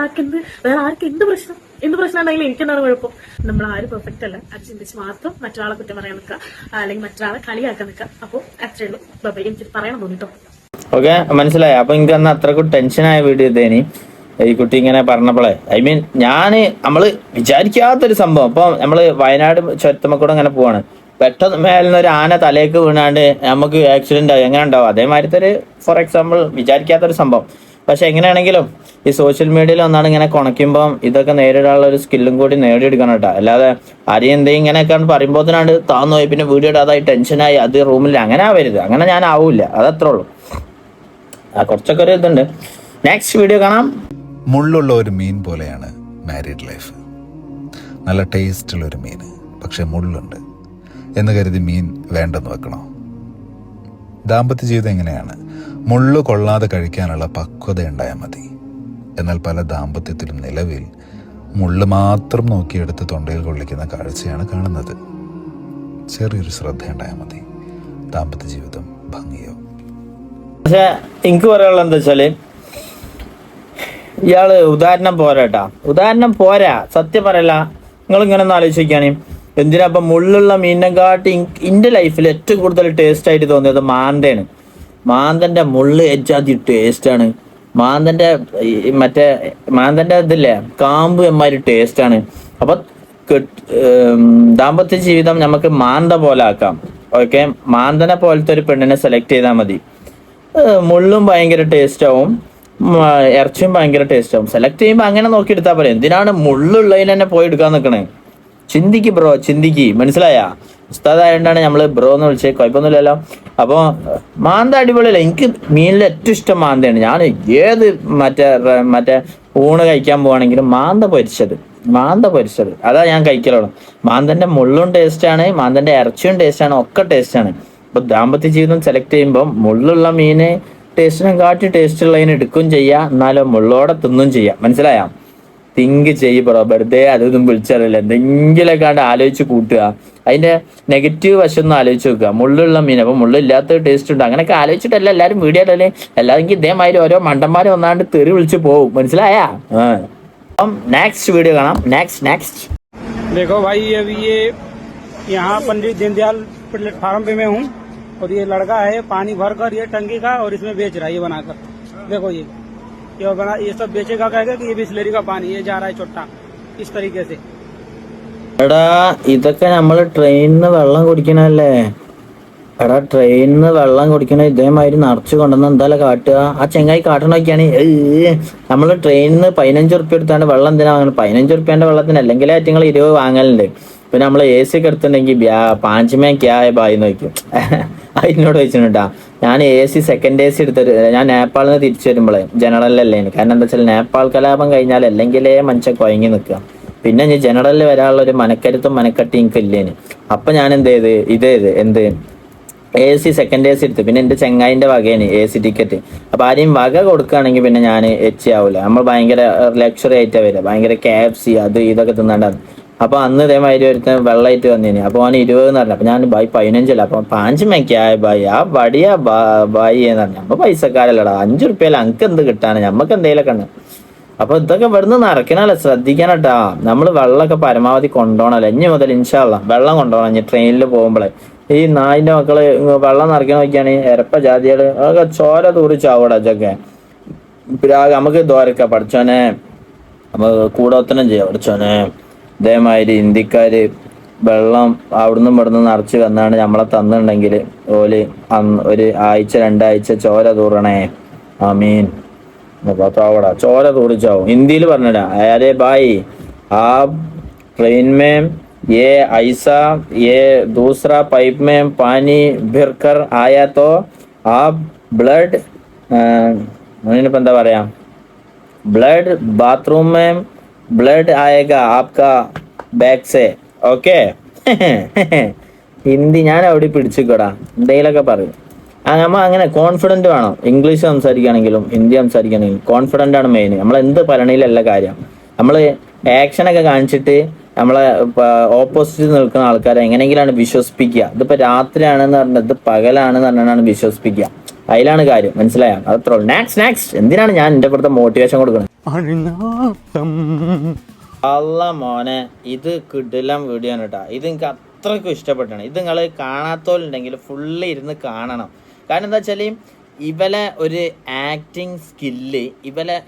ആർക്ക് എന്ത് പ്രശ്നം? എന്ത് പ്രശ്നം ഉണ്ടെങ്കിലും എനിക്കെന്താണ് കുഴപ്പം? നമ്മൾ ആരും പെർഫെക്റ്റ് അല്ല. അത് ചിന്തിച്ച് മാത്രം മറ്റൊരാളെ കുറ്റം പറയാൻ നിൽക്കുക, അല്ലെങ്കിൽ മറ്റൊരാളെ കളിയാക്കാൻ നിൽക്കുക. അപ്പോൾ അത്രേ ഉള്ളൂ. ബൈ. എനിക്ക് പറയാൻ തോന്നിട്ടോ. ഓക്കെ, മനസ്സിലായി. അപ്പൊ എനിക്ക് അന്ന് അത്രക്കും ടെൻഷനായ വീഡിയോ ഇതേനി ഈ കുട്ടി ഇങ്ങനെ പറഞ്ഞപ്പോളെ. നമ്മള് വിചാരിക്കാത്തൊരു സംഭവം. ഇപ്പൊ നമ്മള് വയനാട് ചുരത്തുമ്മക്കൂടെ അങ്ങനെ പോവാണ്, പെട്ടെന്ന് മേലിന്ന് ഒരു ആന തലേക്ക് വീണാണ്ട് നമുക്ക് ആക്സിഡന്റ് ആയി, എങ്ങനെ ഉണ്ടാവും? അതേമാതിരത്തെ ഒരു ഫോർ എക്സാമ്പിൾ വിചാരിക്കാത്തൊരു സംഭവം. പക്ഷെ എങ്ങനെയാണെങ്കിലും ഈ സോഷ്യൽ മീഡിയയിൽ ഒന്നാണ് ഇങ്ങനെ കുണയ്ക്കുമ്പോൾ ഇതൊക്കെ നേരിടാനുള്ള ഒരു സ്കില്ലും കൂടി നേടിയെടുക്കണം കേട്ടോ. അല്ലാതെ ആരെയും എന്തെങ്കിലും ഇങ്ങനെയൊക്കെ പറയുമ്പോൾ തന്നെ താന്നു പോയി പിന്നെ വീഡിയോ ഇടാതായി ടെൻഷനായി അത് റൂമിൽ അങ്ങനെ ആവരുത്. അങ്ങനെ ഞാൻ ആവൂല, അതത്രേ ഉള്ളൂ. കുറച്ചൊക്കെ ഒരു ഇതുണ്ട്. നെക്സ്റ്റ് വീഡിയോ കാണാം. മുള്ളുള്ള ഒരു മീൻ പോലെയാണ് മാരീഡ് ലൈഫ്. നല്ല ടേസ്റ്റുള്ള ഒരു മീൻ, പക്ഷെ മുള്ളുണ്ട് എന്ന് കരുതി മീൻ വേണ്ടെന്ന് വെക്കണോ? ദാമ്പത്യ ജീവിതം എങ്ങനെയാണ്? മുള്ളു കൊള്ളാതെ കഴിക്കാനുള്ള പക്വത ഉണ്ടായാൽ മതി. എന്നാൽ പല ദാമ്പത്യത്തിലും നിലവിൽ മുള്ളു മാത്രം നോക്കിയെടുത്ത് തൊണ്ടയിൽ കൊള്ളിക്കുന്ന കാഴ്ചയാണ് കാണുന്നത്. ചെറിയൊരു ശ്രദ്ധയുണ്ടായാൽ മതി, ദാമ്പത്യ ജീവിതം ഭംഗിയോ. പക്ഷെ എനിക്ക് പറയാനുള്ള എന്താ വെച്ചാല്, ഇയാള് ഉദാഹരണം പോരാട്ടാ, ഉദാഹരണം പോരാ. സത്യം പറയല്ല, നിങ്ങൾ ഇങ്ങനെ ഒന്ന് ആലോചിക്കുകയാണ്, എന്തിനാ ഇപ്പൊ മുള്ളുള്ള മീനിനെക്കാട്ടി എന്റെ ലൈഫിൽ ഏറ്റവും കൂടുതൽ ടേസ്റ്റ് ആയിട്ട് തോന്നിയത് മാന്തയാണ്. മാന്തന്റെ മുള്ള് എജാതി ടേസ്റ്റാണ്. മാന്തന്റെ ഇതില്ലേ കാമ്പ് എമ്മാതിരി ടേസ്റ്റാണ്. അപ്പൊ ദാമ്പത്യ ജീവിതം നമുക്ക് മാന്ത പോലെ ആക്കാം. ഓക്കെ, മാന്തനെ പോലത്തെ ഒരു പെണ്ണിനെ സെലക്ട് ചെയ്താൽ മതി. മുള്ളും ഭയങ്കര ടേസ്റ്റ് ആവും, ഇറച്ചിയും ഭയങ്കര ടേസ്റ്റ് ആവും. സെലക്ട് ചെയ്യുമ്പോൾ അങ്ങനെ നോക്കി എടുത്താൽ പോലെ. എന്തിനാണ് മുള്ളുള്ളതിന് തന്നെ പോയി എടുക്കാൻ നിൽക്കണേ? ചിന്തിക്ക് ബ്രോ, ചിന്തിക്ക്. മനസ്സിലായ? ഉസ്താദായോണ്ടാണ് നമ്മള് ബ്രോ എന്ന് വിളിച്ചത്, കുഴപ്പമൊന്നുമില്ലല്ലോ. അപ്പോൾ മാന്ത അടിപൊളിയല്ല. എനിക്ക് മീനിൽ ഏറ്റവും ഇഷ്ടം മാന്തയാണ്. ഞാൻ ഏത് മറ്റേ ഊണ് കഴിക്കാൻ പോവാണെങ്കിലും മാന്ത പൊരിച്ചത് അതാ ഞാൻ കഴിക്കലുള്ളൂ. മാന്തന്റെ മുള്ളും ടേസ്റ്റാണ്, മാന്തന്റെ ഇറച്ചിയും ടേസ്റ്റാണ്, ഒക്കെ ടേസ്റ്റാണ്. അപ്പൊ ദാമ്പത്യ ജീവിതം സെലക്ട് ചെയ്യുമ്പോൾ മുള്ളുള്ള മീന് ടേസ്റ്റിനും കാട്ടി ടേസ്റ്റ് ഉള്ളതിന് എടുക്കുകയും ചെയ്യാം, എന്നാലും മുള്ളോടെ തിന്നും ചെയ്യാം. മനസ്സിലായ? തിങ്ക് ചെയ്യ് ബ്രോ, വെറുതെ അതൊന്നും വിളിച്ചറിയില്ല. എന്തെങ്കിലുമൊക്കെ ആലോചിച്ച് കൂട്ടുക, അതിന്റെ നെഗറ്റീവ് വശം ഒന്ന് ആലോചിച്ച് നോക്കുക. മുള്ളുള്ള മീൻ, അപ്പൊ മുള്ളില്ലാത്ത ടേസ്റ്റ് ഉണ്ട്, അങ്ങനെയൊക്കെ ആലോചിച്ചിട്ടല്ല എല്ലാവരും വീഡിയോ ഇടല്ലേ. അല്ലെങ്കിൽ ഇതേമാതിരി ഓരോ മണ്ടന്മാരെ ഒന്നാണ്ട് തെറി വിളിച്ച് പോകും. മനസ്സിലായ? അപ്പം നെക്സ്റ്റ് വീഡിയോ കാണാം. നെക്സ്റ്റ് देखो भाई, अभी ये यहाँ पंडित दीनदयाल प्लेटफार्म पे मैं हूँ और ये लड़का है पानी भरकर ये टंकी का और इसमें बेच रहा है ये बनाकर. देखो ये सब बेचेगा, कहेगा कि ये बिस्लेरी का पानी ये जा रहा है चुट्टा इस तरीके से. എടാ ഇതൊക്കെ നമ്മള് ട്രെയിനിന്ന് വെള്ളം കുടിക്കണല്ലേ? എടാ ട്രെയിനിന്ന് വെള്ളം കുടിക്കണ ഇതേമാതിരി നിറച്ച് കൊണ്ടുവന്ന് എന്തായാലും കാട്ടുക. ആ ചെങ്ങായി കാട്ടണൊക്കെയാണ്. നമ്മള് ട്രെയിനിന്ന് 15 ഉറുപ്പ്യ എടുത്താണ് വെള്ളം എന്തിനാ വാങ്ങണം? 15 ഉറുപ്പ്യന്റെ വെള്ളത്തിന് അല്ലെങ്കിൽ നിങ്ങൾ 20 വാങ്ങലുണ്ട്. പിന്നെ നമ്മള് AC ഒക്കെ എടുത്തിട്ടുണ്ടെങ്കിൽ 5 में क्या है ബായി നോക്കും. അതിനോട് വെച്ചിട്ടാ ഞാൻ AC സെക്കൻഡ് AC എടുത്തിട്ട് ഞാൻ നേപ്പാളിൽ നിന്ന് തിരിച്ചു വരുമ്പോളേ ജനറലല്ലേ. കാരണം എന്താ വെച്ചാൽ നേപ്പാൾ കലാപം കഴിഞ്ഞാൽ അല്ലെങ്കിലേ മനുഷ്യൻ കുഴങ്ങി നിൽക്കുക. പിന്നെ ഞാൻ ജനറലിൽ വരാനുള്ള ഒരു മനക്കരുത്തും മനക്കട്ടി എനിക്ക് ഇല്ലേന്. അപ്പൊ ഞാൻ എന്ത് AC സെക്കൻഡ് AC എടുത്ത്. പിന്നെ എന്റെ ചെങ്ങായിന്റെ വകയാണ് AC ടിക്കറ്റ്. അപ്പൊ ആരെയും വക കൊടുക്കുകയാണെങ്കിൽ പിന്നെ ഞാൻ ആവൂല. നമ്മൾ ഭയങ്കര ലക്ഷറി ആയിട്ടാ വരിക, ഭയങ്കര KFC അത് ഇതൊക്കെ തിന്നാണ്ടാണ്. അപ്പൊ അന്ന് ഇതേമാതിരി ഒരുത്തൻ വെള്ളമായിട്ട് വന്നേന്. അപ്പൊ അവന് 20 എന്ന് പറഞ്ഞു. അപ്പൊ ഞാൻ ബായ് 15 അല്ല. അപ്പൊ 5 में क्या है ബായ്, ആ വടിയാ ബായി എന്ന് പറഞ്ഞു. അപ്പൊ പൈസക്കാരല്ലടാ, 5 ഉറുപ്പ്യല്ല അനക്ക് എന്ത് കിട്ടാണ്, ഞമ്മക്ക് എന്തെങ്കിലുമൊക്കെ ഉണ്ട്. അപ്പൊ ഇതൊക്കെ ഇവിടുന്ന് നിറയ്ക്കണല്ലോ, ശ്രദ്ധിക്കാനട്ടാ. നമ്മള് വെള്ളമൊക്കെ പരമാവധി കൊണ്ടുപോകണല്ലോ. ഇനി മുതൽ ഇൻഷാ അല്ലാ വെള്ളം കൊണ്ടുപോകണം. ഇനി ട്രെയിനിൽ പോകുമ്പോഴേ ഈ നായിന്റെ മക്കള് വെള്ളം നിറയ്ക്കണ നോക്കിയാണ് എരപ്പ ജാതികള് അതൊക്കെ ചോര തൂറിച്ചാവൂടാ. ഇതൊക്കെ നമുക്ക് ദോരക്ക പഠിച്ചോനെ, നമുക്ക് കൂടോത്തനം ചെയ്യാം പഠിച്ചോനെ. ഇതേമാതിരി ഇന്ത്യക്കാര് വെള്ളം അവിടുന്ന് ഇവിടുന്ന് നിറച്ച് വന്നാണ് നമ്മളെ തന്നിട്ടുണ്ടെങ്കിൽ ഓല് ഒരു ആഴ്ച 2 ആഴ്ച ചോര തൂറണേ. ആമീൻ. बताओड़ा चौरा थोड़ी जाओ हिंदी പറഞ്ഞ अरे भाई आप ट्रेन में ये ऐसा ये दूसरा पाइप में पानी भरकर आया तो आप ब्लड എന്താ പറയാ ब्लड बाथरूम में ब्लड आएगा आपका बैग से ओके. ഹിന്ദി ഞാൻ അവിടെ പിടിച്ചിക്കടാ, എന്തെങ്കിലുമൊക്കെ പറയും. നമ്മൾ അങ്ങനെ കോൺഫിഡന്റ് വേണം. ഇംഗ്ലീഷ് സംസാരിക്കുകയാണെങ്കിലും ഹിന്ദി സംസാരിക്കുകയാണെങ്കിലും കോൺഫിഡന്റ് ആണ് മെയിൻ. നമ്മൾ എന്ത് പറയണയിലല്ല കാര്യം. നമ്മൾ ആക്ഷനൊക്കെ കാണിച്ചിട്ട് നമ്മളെ ഓപ്പോസിറ്റ് നിൽക്കുന്ന ആൾക്കാരെ എങ്ങനെയെങ്കിലാണ് വിശ്വസിപ്പിക്കുക. ഇതിപ്പോ രാത്രിയാണെന്ന് പറഞ്ഞത് ഇത് പകലാണെന്ന് പറഞ്ഞാണ് വിശ്വസിപ്പിക്കുക. അതിലാണ് കാര്യം. മനസ്സിലായോ? അത്രേ ഉള്ളൂ. നെക്സ്റ്റ് എന്തിനാണ് ഞാൻ എന്റെ പുറത്തെ മോട്ടിവേഷൻ കൊടുക്കുന്നത്? അല്ല മോനെ, ഇത് കിടിലം വീഡിയോ ആണ് കേട്ടോ. ഇത് എനിക്ക് അത്രയ്ക്കും ഇഷ്ടപ്പെട്ടാണ്. ഇത് നിങ്ങൾ കാണാത്തോലുണ്ടെങ്കിൽ ഫുള്ള് ഇരുന്ന് കാണണം. കാരണം എന്താ വെച്ചാൽ ഇവലെ ഒരു ആക്ടിങ് സ്കില്ല്,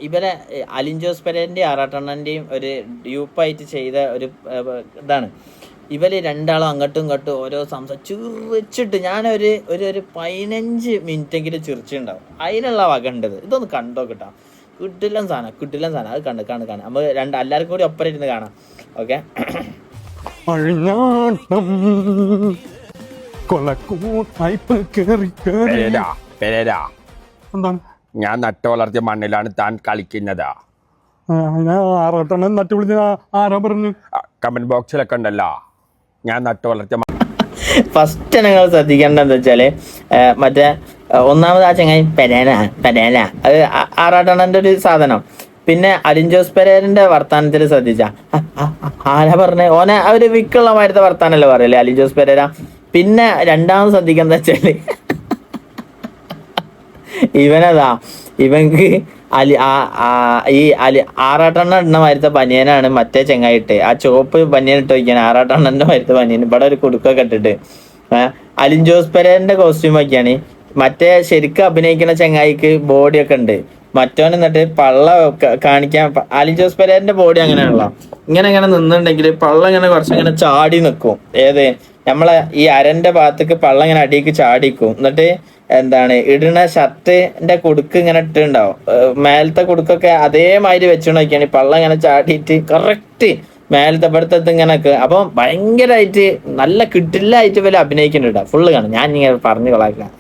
ഇവലെ അലിൻ ജോസ് പെരേരൻ്റെയും ആറാട്ടണ്ണൻ്റെയും ഒരു ഡ്യൂപ്പായിട്ട് ചെയ്ത ഒരു ഇതാണ്. ഇവര് രണ്ടാളും അങ്ങോട്ടും ഇങ്ങോട്ടും ഓരോ ചിരിച്ചിട്ട് ഞാനൊരു ഒരു 15 മിനിറ്റെങ്കിലും ചിരിച്ചിട്ടുണ്ടാവും. അതിനുള്ള വക ഉണ്ടത്. ഇതൊന്ന് കണ്ടോ കിട്ടാം. കിട്ടില്ല സാധനം അത് കണ്ട് നമുക്ക് എല്ലാവർക്കും കൂടി ഒപ്പം ഇരുന്ന് കാണാം. ഓക്കെ. എന്താണ്? ഞാൻ നട്ട് വളർത്തിയ മണ്ണിലാണ് താൻ കളിക്കുന്നത്. ആറാട്ടെണ്ണം നട്ട് വിളിച്ച ആരാ പറഞ്ഞു? കമന്റ് ബോക്സിലൊക്കെ ഉണ്ടല്ലോ, ഞാൻ നട്ട് വളർത്തിയ ഫസ്റ്റ് നിങ്ങൾ ശ്രദ്ധിക്കേണ്ടതെന്ന് വെച്ചാല് മറ്റേ ഒന്നാമത് ആ ചങ്ങായി പെരേല അത് ആറാട്ടണ്ണന്റെ ഒരു സാധനം. പിന്നെ അലിൻ ജോസ് പെരേരന്റെ വർത്താനത്തിൽ ശ്രദ്ധിച്ച ആരാ പറഞ്ഞേ ഓനെ ഒരു വിക്കുള്ള മാരത്തെ വർത്താനല്ലേ പറയല്ലേ അലിൻ ജോസ് പെരേര. പിന്നെ രണ്ടാമത് ശ്രദ്ധിക്കുന്ന വെച്ചാല് ഇവൻക്ക് ആറാട്ടെണ്ണ ഇടുന്ന മാരത്തെ ബനിയനാണ് മറ്റേ ചെങ്ങായിട്ട്. ആ ചുവപ്പ് ബനിയൻ ഇട്ട് വയ്ക്കാൻ ആറാട്ടെണ്ണന്റെ മാരത്തെ ബനിയൻ ഇവിടെ ഒരു കുടുക്കൊക്കെ ഇട്ടിട്ട് അലിൻ ജോസ് പെരേരന്റെ കോസ്റ്റ്യൂം ഒക്കെയാണ്. മറ്റേ ശരിക്കും അഭിനയിക്കുന്ന ചെങ്ങായിക്ക് ബോഡിയൊക്കെ ഉണ്ട്. മറ്റോൻ എന്നിട്ട് പള്ള കാണിക്കാൻ അലിൻ ജോസ് പെരേരന്റെ ബോഡി അങ്ങനെയാണല്ലോ, ഇങ്ങനെ നിന്നുണ്ടെങ്കിൽ പള്ള ഇങ്ങനെ കുറച്ചിങ്ങനെ ചാടി നിൽക്കും. ഏത് നമ്മളെ ഈ അരന്റെ ഭാഗത്തേക്ക് പള്ള ഇങ്ങനെ അടിക്ക് ചാടിക്കും. എന്നിട്ട് ഇടുന്ന ഷർട്ടിന്റെ കുടുക്ക് ഇങ്ങനെ ഇട്ടുണ്ടാവും. മേലത്തെ കുടുക്കൊക്കെ അതേമാതിരി വെച്ചുകൊണ്ടിരിക്കുകയാണ്. പള്ള ഇങ്ങനെ ചാടിയിട്ട് കറക്റ്റ് മേലത്തെ പെടുത്തത് ഇങ്ങനൊക്കെ. അപ്പം ഭയങ്കരമായിട്ട് നല്ല കിട്ടില്ലായിട്ട് വല്ല അഭിനയിക്കുന്നുണ്ട്. ഫുള്ള് കാണും. ഞാൻ ഇങ്ങനെ പറഞ്ഞു കളയാം.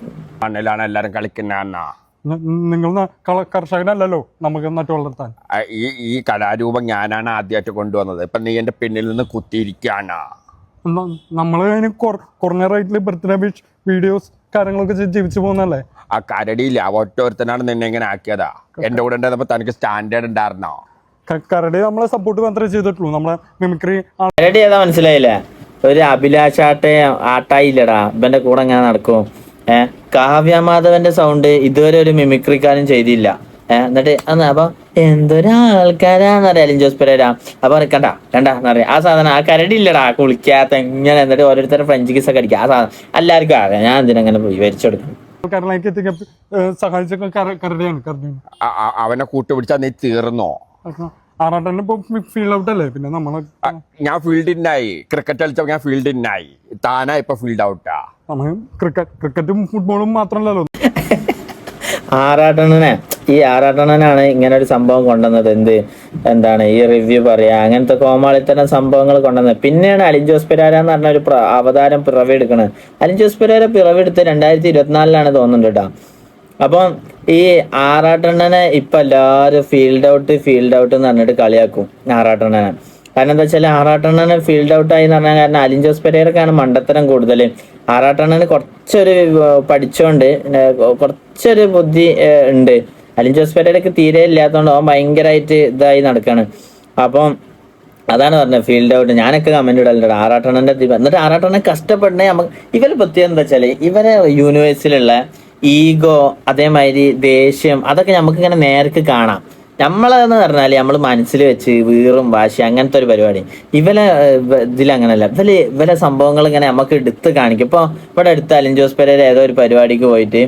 മണ്ണിലാണ് എല്ലാരും കളിക്കുന്ന. നിങ്ങൾ കർഷകനല്ലല്ലോ നമുക്ക് നട്ട് വളർത്താൻ. ഈ കലാരൂപം ഞാനാണ് ആദ്യമായിട്ട് കൊണ്ടുവന്നത്. ഇപ്പൊ നീ എന്റെ പിന്നിൽ നിന്ന് കുത്തിയിരിക്കാണ്. നമ്മള് അതിന് കുറഞ്ഞ റേറ്റില് ബർത്ത്ഡേ വിഷ് വീഡിയോസ് കാര്യങ്ങളൊക്കെ ജീവിച്ചു പോകുന്നല്ലേ. ആ കരടിയില്ല, ഒറ്റൊരുത്തനാണ് നിന്നെ ഇങ്ങനെ ആക്കിയതാ. എന്റെ കൂടെ ഉണ്ടായിരുന്നപ്പോ തനിക്ക് സ്റ്റാൻഡേർഡ് ഉണ്ടായിരുന്നോ? കരടി നമ്മളെ സപ്പോർട്ട് മാത്രമേ ചെയ്തിട്ടുള്ളൂ. നമ്മളെ മിമിക്രി കരടി ഏതാ മനസ്സിലായില്ലേ? ഒരു ആട്ടായില്ലടാ ഇവന്റെ കൂടെ ഇങ്ങനെ നടക്കും. കാവ്യമാധവന്റെ സൗണ്ട് ഇതുവരെ ഒരു മിമിക്രിക്കാരും ചെയ്തില്ല. എന്നിട്ട് അപ്പൊ എന്തൊരാൾക്കാരാന്ന് പറയാം അലിൻ ജോസ് പെരേര. അപ്പൊ കണ്ടെന്നറിയാം ആ സാധനം. ആ കരടി ഇല്ലടാ കുളിക്കാത്ത ഇങ്ങനെ എന്നിട്ട് ഓരോരുത്തരും ഫ്രഞ്ച് കിസ് ഒക്കെ അടിക്കുക. ആ സാധനം എല്ലാവർക്കും അറിയാം. ഞാൻ എന്തിനങ്ങനെ പോയി വരച്ചു കൊടുക്കണം. സഹായിച്ച കരടിയാണ്. അവനെ കൂട്ടുപിടിച്ചാ നീ തീർന്നോ? ആറാട്ടന്നെ ഇപ്പൊ ഫീൽഡ് ഔട്ട് അല്ലേ. പിന്നെ നമ്മളെ ഞാൻ ഫീൽഡ് ഇന്നായി. ക്രിക്കറ്റ് കളിച്ചപ്പോ ഞാൻ ഫീൽഡ് ഇന്നായി. താനാ ഇപ്പൊ ഫീൽഡ് ഔട്ടാ. നമ്മൾ ക്രിക്കറ്റും ഫുട്ബോളും മാത്രമല്ലല്ലോ. ആറാട്ടണ്ണനാണ് ഇങ്ങനെ ഒരു സംഭവം കൊണ്ടുവന്നത്. ഈ റിവ്യൂ പറയാ അങ്ങനത്തെ കോമാളിത്തരം സംഭവങ്ങൾ കൊണ്ടുവന്നത്. പിന്നെയാണ് അലിൻ ജോസ് പെരേര എന്ന് പറഞ്ഞ ഒരു അവതാരം പിറവിയെടുക്കണത്. അലിൻ ജോസ് പെരേര പിറവിയെടുത്ത് 2024 തോന്നുന്നുണ്ട് കേട്ടോ. അപ്പം ഈ ആറാട്ടണ്ണനെ ഇപ്പൊ എല്ലാവരും ഫീൽഡ് ഔട്ട് എന്ന് പറഞ്ഞിട്ട് കളിയാക്കും ആറാട്ടണ്ണനെ. കാരണം എന്താ വെച്ചാൽ ആറാട്ടണ്ണന് ഫീൽഡ് ഔട്ട് ആയി എന്ന് പറഞ്ഞാൽ കാരണം അലിൻ ജോസ് പെരേരക്കാണ് മണ്ടത്തരം കൂടുതൽ. ആറാട്ടണ്ണന് കുറച്ചൊരു പഠിച്ചോണ്ട് കുറച്ചൊരു ബുദ്ധി ഉണ്ട്. അലിൻ ജോസ് പെരേരക്ക് തീരെ ഇല്ലാത്തതുകൊണ്ട് അവൻ ഭയങ്കരമായിട്ട് ഇതായി നടക്കാണ്. അപ്പം അതാണ് പറഞ്ഞത് ഫീൽഡ് ഔട്ട്. ഞാനൊക്കെ കമന്റ് ഇടലുണ്ട് ആറാട്ടണ്ണന്റെ. എന്നിട്ട് ആറാട്ടണ്ണൻ കഷ്ടപ്പെടണേ നമുക്ക്. ഇവര് പ്രത്യേകം എന്താ വെച്ചാല് ഇവരെ യൂണിവേഴ്സിലുള്ള ഈഗോ അതേമാതിരി ദേഷ്യം അതൊക്കെ നമുക്ക് ഇങ്ങനെ നേർക്ക് കാണാം. നമ്മളെന്ന് പറഞ്ഞാല് നമ്മൾ മനസ്സിൽ വെച്ച് വീറും വാശി അങ്ങനത്തെ ഒരു പരിപാടി. ഇതിലങ്ങനല്ല. ഇവലെ സംഭവങ്ങൾ ഇങ്ങനെ നമുക്ക് എടുത്ത് കാണിക്കും. ഇപ്പൊ ഇവിടെ അടുത്ത് അലിൻ ജോസ് പെരേര ഏതോ ഒരു പരിപാടിക്ക് പോയിട്ട്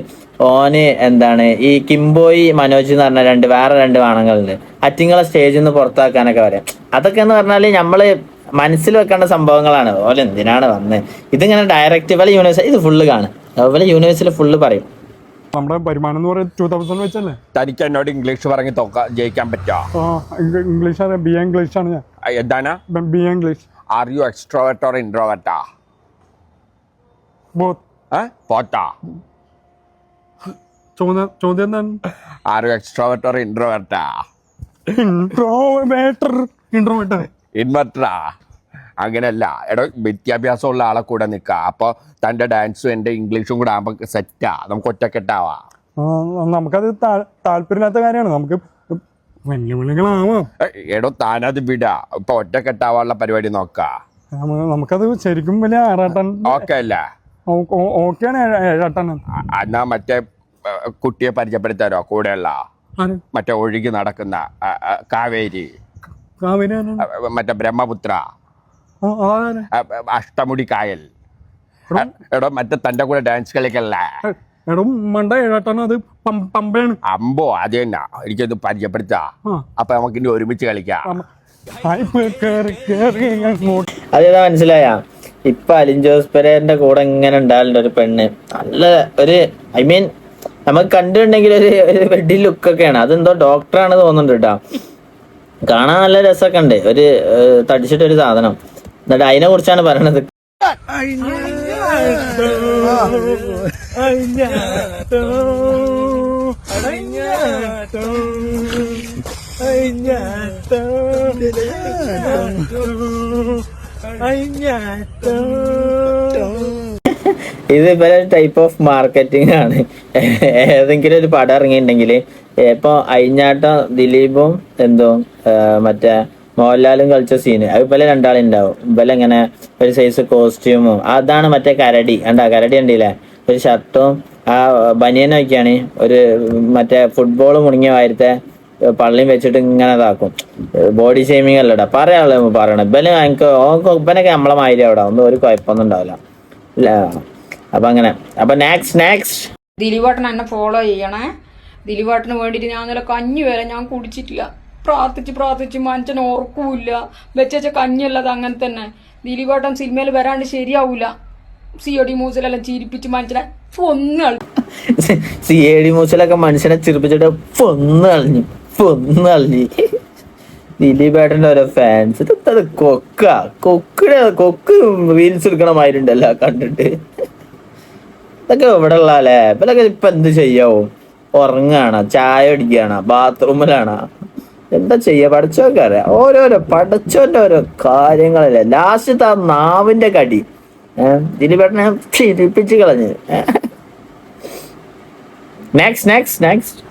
ഓന് ഈ കിംബോയി മനോജ് എന്ന് പറഞ്ഞ വേറെ രണ്ട് ആണുങ്ങളുണ്ട്. അറ്റിങ്ങളെ സ്റ്റേജിൽ നിന്ന് പുറത്താക്കാനൊക്കെ പറയാം. അതൊക്കെ എന്ന് പറഞ്ഞാല് നമ്മള് മനസ്സിൽ വെക്കേണ്ട സംഭവങ്ങളാണ്. ഓലെ എന്തിനാണ് വന്നത്? ഇതിങ്ങനെ ഡയറക്റ്റ് ഇവലെ യൂണിവേഴ്സ് ഇത് ഫുള്ള് കാണും. ഇവലെ യൂണിവേഴ്സിൽ ഫുള്ള് പറയും. നമ്മുടെ വരുമാനം എന്ന് പറയുന്നത് 2000 വെച്ചല്ലേ. തനിക്ക് എന്നോട് ഇംഗ്ലീഷ് പറഞ്ഞ് ജയിക്കാൻ പറ്റുമോ? ഇംഗ്ലീഷ് BA ഇംഗ്ലീഷ് ആണ് ഞാൻ. എന്താണ് BA English? Are you extrovert or ഇൻട്രോവേർട്ടാ? പോട്ടാ ചോദ്യം എന്താണ്? ആർ യു എക്സ്ട്രോവേർട്ട് ഓർ ഇൻട്രോവേർട്ടാ? ഇൻവെർട്ടറാ? അങ്ങനെയല്ല എടോ, വിദ്യാഭ്യാസമുള്ള ആളെ കൂടെ നിൽക്കുക. അപ്പോൾ തൻ്റെ ഡാൻസും എൻ്റെ ഇംഗ്ലീഷും കൂടെ ആകുമ്പോൾ സെറ്റാ, നമുക്ക് ഒറ്റക്കെട്ടാവാ. നമുക്കത് താല്പര്യമില്ലാത്ത കാര്യമാണ്. നമുക്ക് വെല്ലുവിളികളാവാം. എടോ താനത് വിടാ. ഇപ്പൊ ഒറ്റക്കെട്ടാവാനുള്ള പരിപാടി നോക്കാം. നമുക്കത് ശരിക്കും വലിയ ആറാട്ടൻ ഓക്കെ അല്ലേ? ഓക്കെയാണ് ഏഴാട്ടൻ. എന്നാ മറ്റേ കുട്ടിയെ പരിചയപ്പെടുത്താരോ കൂടെയുള്ള? മറ്റേ ഒഴുകി നടക്കുന്ന കാവേരി മറ്റേ ബ്രഹ്മപുത്ര, അഷ്ടമുടി കായൽ. എടോ മറ്റേ തന്റെ കൂടെ ഡാൻസ് കളിക്കല്ലേ അമ്പോ അത് തന്നെ എനിക്കത് പരിചയപ്പെടുത്താ. അപ്പൊ നമുക്ക് ഇനി ഒരുമിച്ച് കളിക്കാം. അതേതാ മനസ്സിലായ? ഇപ്പൊ അലിൻ ജോസ് പെരേരന്റെ കൂടെ ഇങ്ങനെ ഉണ്ടാകലുണ്ട് ഒരു പെണ്ണ്. നല്ല ഒരു ഐ മീൻ നമുക്ക് കണ്ടിട്ടുണ്ടെങ്കിൽ ഒരു വെഡി ലുക്കൊക്കെയാണ്. അതെന്തോ ഡോക്ടറാണ് തോന്നുന്നുണ്ട് കേട്ടോ. കാണാൻ നല്ല രസമൊക്കെ ഉണ്ട്. ഒരു തടിച്ചിട്ടൊരു സാധനം. എന്നിട്ട് അതിനെ കുറിച്ചാണ് പറയണത്. ഇത് ഇവരെ ടൈപ്പ് ഓഫ് മാർക്കറ്റിംഗ് ആണ്. ഏതെങ്കിലും ഒരു പടം ഇറങ്ങിയിട്ടുണ്ടെങ്കിൽ ഇപ്പൊ അയിഞ്ഞാട്ടം ദിലീപും എന്തോ മറ്റേ മോഹൻലാലും കളിച്ച സീന് അത് ഇവലെ രണ്ടാളുണ്ടാവും. ഇവലെ ഇങ്ങനെ ഒരു സൈസ് കോസ്റ്റ്യൂമും അതാണ് മറ്റേ കരടി കരടി ഉണ്ടല്ലേ, ഒരു ഷർട്ടും ആ ബനിയനൊക്കെയാണ് ഒരു മറ്റേ ഫുട്ബോൾ മുടങ്ങിയ വാരത്തെ പള്ളിയും വെച്ചിട്ട് ഇങ്ങനെ ഇതാക്കും. ബോഡി ഷെയ്മിങ് അല്ലടാ പറയാനുള്ള പറയണം. ഇവനൊക്കെ നമ്മളെ മാതിരി അവിടെ ഒന്നും ഒരു കുഴപ്പമൊന്നും ഉണ്ടാവില്ല. അപ്പൊ അങ്ങനെ. അപ്പൊ നെക്സ്റ്റ് ദിലീപേട്ടൻ എന്നെ ഫോളോ ചെയ്യണേ. ദിലീപേട്ടന് വേണ്ടിയിട്ട് ഞാൻ ഇന്നലെ കഞ്ഞി വരെ ഞാൻ കുടിച്ചിട്ടില്ല. പ്രാർത്ഥിച്ച് മനുഷ്യൻ ഓർക്കൂല്ല. വെച്ച കഞ്ഞിയല്ലത് അങ്ങനെ തന്നെ. ദിലീപേട്ടൻ സിനിമയിൽ വരാണ്ട് ശരിയാവൂല. CID മൂസിലെല്ലാം ചിരിപ്പിച്ച് മനുഷ്യനെ CID മൂസിലൊക്കെ മനുഷ്യനെ ചിരിപ്പിച്ചിട്ട് പൊന്ന് കളഞ്ഞു. ദിലീപേട്ടന്റെ ഓരോ ഫാൻസ് അത് കൊക്ക് റീൽസ് എടുക്കണമായിരുണ്ടല്ലോ കണ്ടിട്ട്. ഇതൊക്കെ ഇവിടെ ഉള്ളല്ലേ. ഇവരൊക്കെ ഇപ്പൊ എന്ത് ചെയ്യാവോ? ഉറങ്ങാണ്, ചായ അടിക്കാണ്, ബാത്റൂമിലാണ്, എന്താ ചെയ്യാ? പഠിച്ചോക്കെ അറിയാം. പഠിച്ചോന്റെ ഓരോ കാര്യങ്ങളല്ലേ. ലാസ്റ്റ് ആ നാവിന്റെ കടി ദിലീപേട്ടനെ ചിരിപ്പിച്ച് കളഞ്ഞ്. നെക്സ്റ്റ്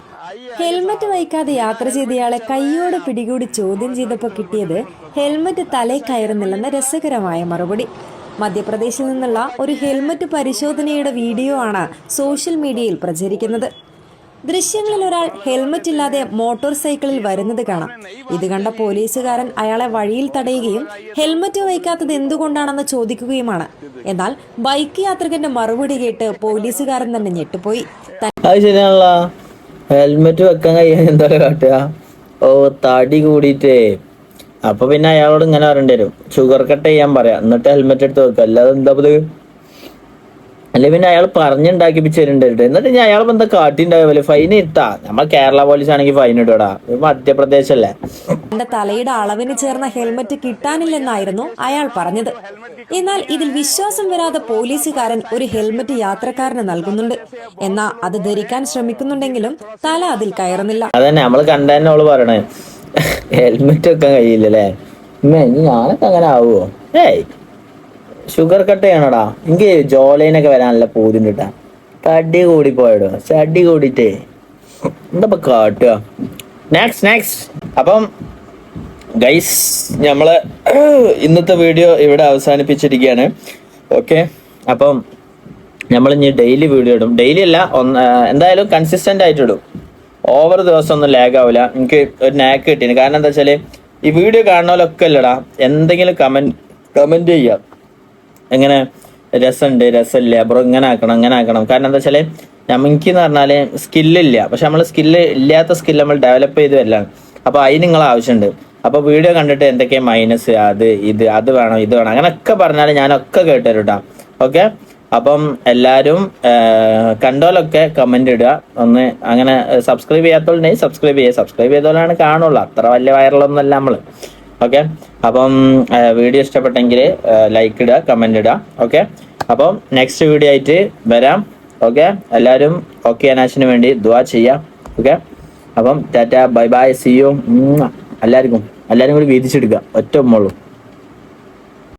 ഹെൽമറ്റ് വയ്ക്കാതെ യാത്ര ചെയ്തയാളെ കൈയോടെ പിടികൂടി ചോദ്യം ചെയ്തപ്പോൾ കിട്ടിയത് ഹെൽമറ്റ് തലയിൽ കയറുന്നില്ലെന്ന രസകരമായ മറുപടി. മധ്യപ്രദേശിൽ നിന്നുള്ള ഒരു ഹെൽമറ്റ് പരിശോധനയുടെ വീഡിയോ ആണ് സോഷ്യൽ മീഡിയയിൽ പ്രചരിക്കുന്നത്. ദൃശ്യങ്ങളിൽ ഒരാൾ ഹെൽമറ്റ് ഇല്ലാതെ മോട്ടോർ സൈക്കിളിൽ വരുന്നത് കാണാം. ഇത് കണ്ട പോലീസുകാരൻ അയാളെ വഴിയിൽ തടയുകയും ഹെൽമറ്റ് വയ്ക്കാത്തത് എന്തുകൊണ്ടാണെന്ന് ചോദിക്കുകയുമാണ്. എന്നാൽ ബൈക്ക് യാത്രികന്റെ മറുപടി കേട്ട് പോലീസുകാരൻ തന്നെ ഞെട്ടിപ്പോയി. അത് ശരിയാണല്ലോ. ഹെൽമെറ്റ് വെക്കാൻ കഴിയാൻ എന്താ കാട്ടുക? തടി കൂടിയിട്ടേ. അപ്പൊ പിന്നെ അയാളോട് ഇങ്ങനെ പറയേണ്ടി വരും, ഷുഗർ കട്ട് ചെയ്യാൻ പറയാം, എന്നിട്ട് ഹെൽമെറ്റ് എടുത്ത് വെക്കുക. അല്ലാതെ എന്താ ഇത്? അല്ലെ പിന്നെ അയാൾ പറഞ്ഞുണ്ടാക്കിപ്പിച്ച് തരേണ്ടി. എന്നിട്ട് ഞാൻ അയാൾ എന്താ കാട്ടിണ്ടാവില്ല, ഫൈൻ ഇട്ടാ. നമ്മൾ കേരള പോലീസ് ആണെങ്കിൽ ഫൈൻ ഇടൂടാ. മധ്യപ്രദേശല്ലേ. എന്റെ തലയുടെ അളവിന് ചേർന്ന ഹെൽമറ്റ് കിട്ടാനില്ലെന്നായിരുന്നു അയാൾ പറഞ്ഞത്. എന്നാൽ ഇതിൽ വിശ്വാസം വരാതെ പോലീസുകാരൻ ഒരു ഹെൽമറ്റ് യാത്രക്കാരന് നൽകുന്നുണ്ട്. എന്നാൽ അത് ധരിക്കാൻ ശ്രമിക്കുന്നുണ്ടെങ്കിലും തല അതിൽ കയറുന്നില്ല. അതന്നെ നമ്മൾ കണ്ടതന്നെ അവള് പറയണേ, ഹെൽമെറ്റ് വെക്കാൻ കഴിയില്ലല്ലേ. ഞാനൊക്കെ അങ്ങനെ ആവുമോ? ഷുഗർ കട്ട് ചെയ്യണടാ. എനിക്ക് ജോലൈനൊക്കെ വരാൻ നല്ല പൂതിണ്ട് കിട്ടാ. തടി കൂടി പോയടോ, ചടി കൂടിട്ടേ എന്താ കാട്ടുക. നെക്സ്റ്റ് അപ്പം ഗൈസ് നമ്മള് ഇന്നത്തെ വീഡിയോ ഇവിടെ അവസാനിപ്പിച്ചിരിക്കുകയാണ്. ഓക്കെ, അപ്പം നമ്മൾ ഇനി ഡെയിലി വീഡിയോ ഇടും. ഡെയിലി അല്ല, എന്തായാലും കൺസിസ്റ്റന്റ് ആയിട്ട് ഇടും. ഓവർ ദിവസം ഒന്നും ലാഗ് ആവില്ല. എനിക്ക് ഒരു നാക്ക് കിട്ടീന്. കാരണം എന്താ വെച്ചാല് ഈ വീഡിയോ കാണുന്നവരൊക്കെ അല്ലടാ എന്തെങ്കിലും കമന്റ് ചെയ്യാം. എങ്ങനെ രസമുണ്ട്, രസമില്ല ബ്രോ, ഇങ്ങനെ ആക്കണം. കാരണം എന്താ വെച്ചാല് നമുക്കെന്ന് പറഞ്ഞാല് സ്കില്ലില്ല. പക്ഷെ നമ്മൾ ഇല്ലാത്ത സ്കില്ല് നമ്മൾ ഡെവലപ്പ് ചെയ്ത് വരലാണ്. അപ്പൊ അതിന് നിങ്ങളെ ആവശ്യമുണ്ട്. അപ്പൊ വീഡിയോ കണ്ടിട്ട് എന്തൊക്കെയാ മൈനസ്, അത് വേണം, ഇത് വേണം, അങ്ങനെയൊക്കെ പറഞ്ഞാൽ ഞാനൊക്കെ കേട്ടുതരും കേട്ടോ. ഓക്കെ, അപ്പം എല്ലാവരും കണ്ടോലൊക്കെ കമന്റ് ഇടുക. ഒന്ന് അങ്ങനെ സബ്സ്ക്രൈബ് ചെയ്യാത്തോളുണ്ടെങ്കിൽ സബ്സ്ക്രൈബ് ചെയ്തോലാണ് കാണുള്ളൂ. അത്ര വലിയ വൈറലൊന്നും അല്ല നമ്മള്. ഓക്കെ, അപ്പം വീഡിയോ ഇഷ്ടപ്പെട്ടെങ്കിൽ ലൈക്ക് ഇടുക, കമന്റ് ഇടുക. ഓക്കെ, അപ്പം നെക്സ്റ്റ് വീഡിയോ ആയിട്ട് വരാം. ഓക്കെ, എല്ലാവരും ഓക്കെ അനാശിന് വേണ്ടി ദുആ ചെയ്യാം. ഓക്കെ, അപ്പം ടാറ്റ, ബൈ ബൈ, സി യു. എല്ലാവരും കൂടി വീതിച്ചെടുക്കുക. ഒറ്റ ഉമ്മയുള്ളൂ.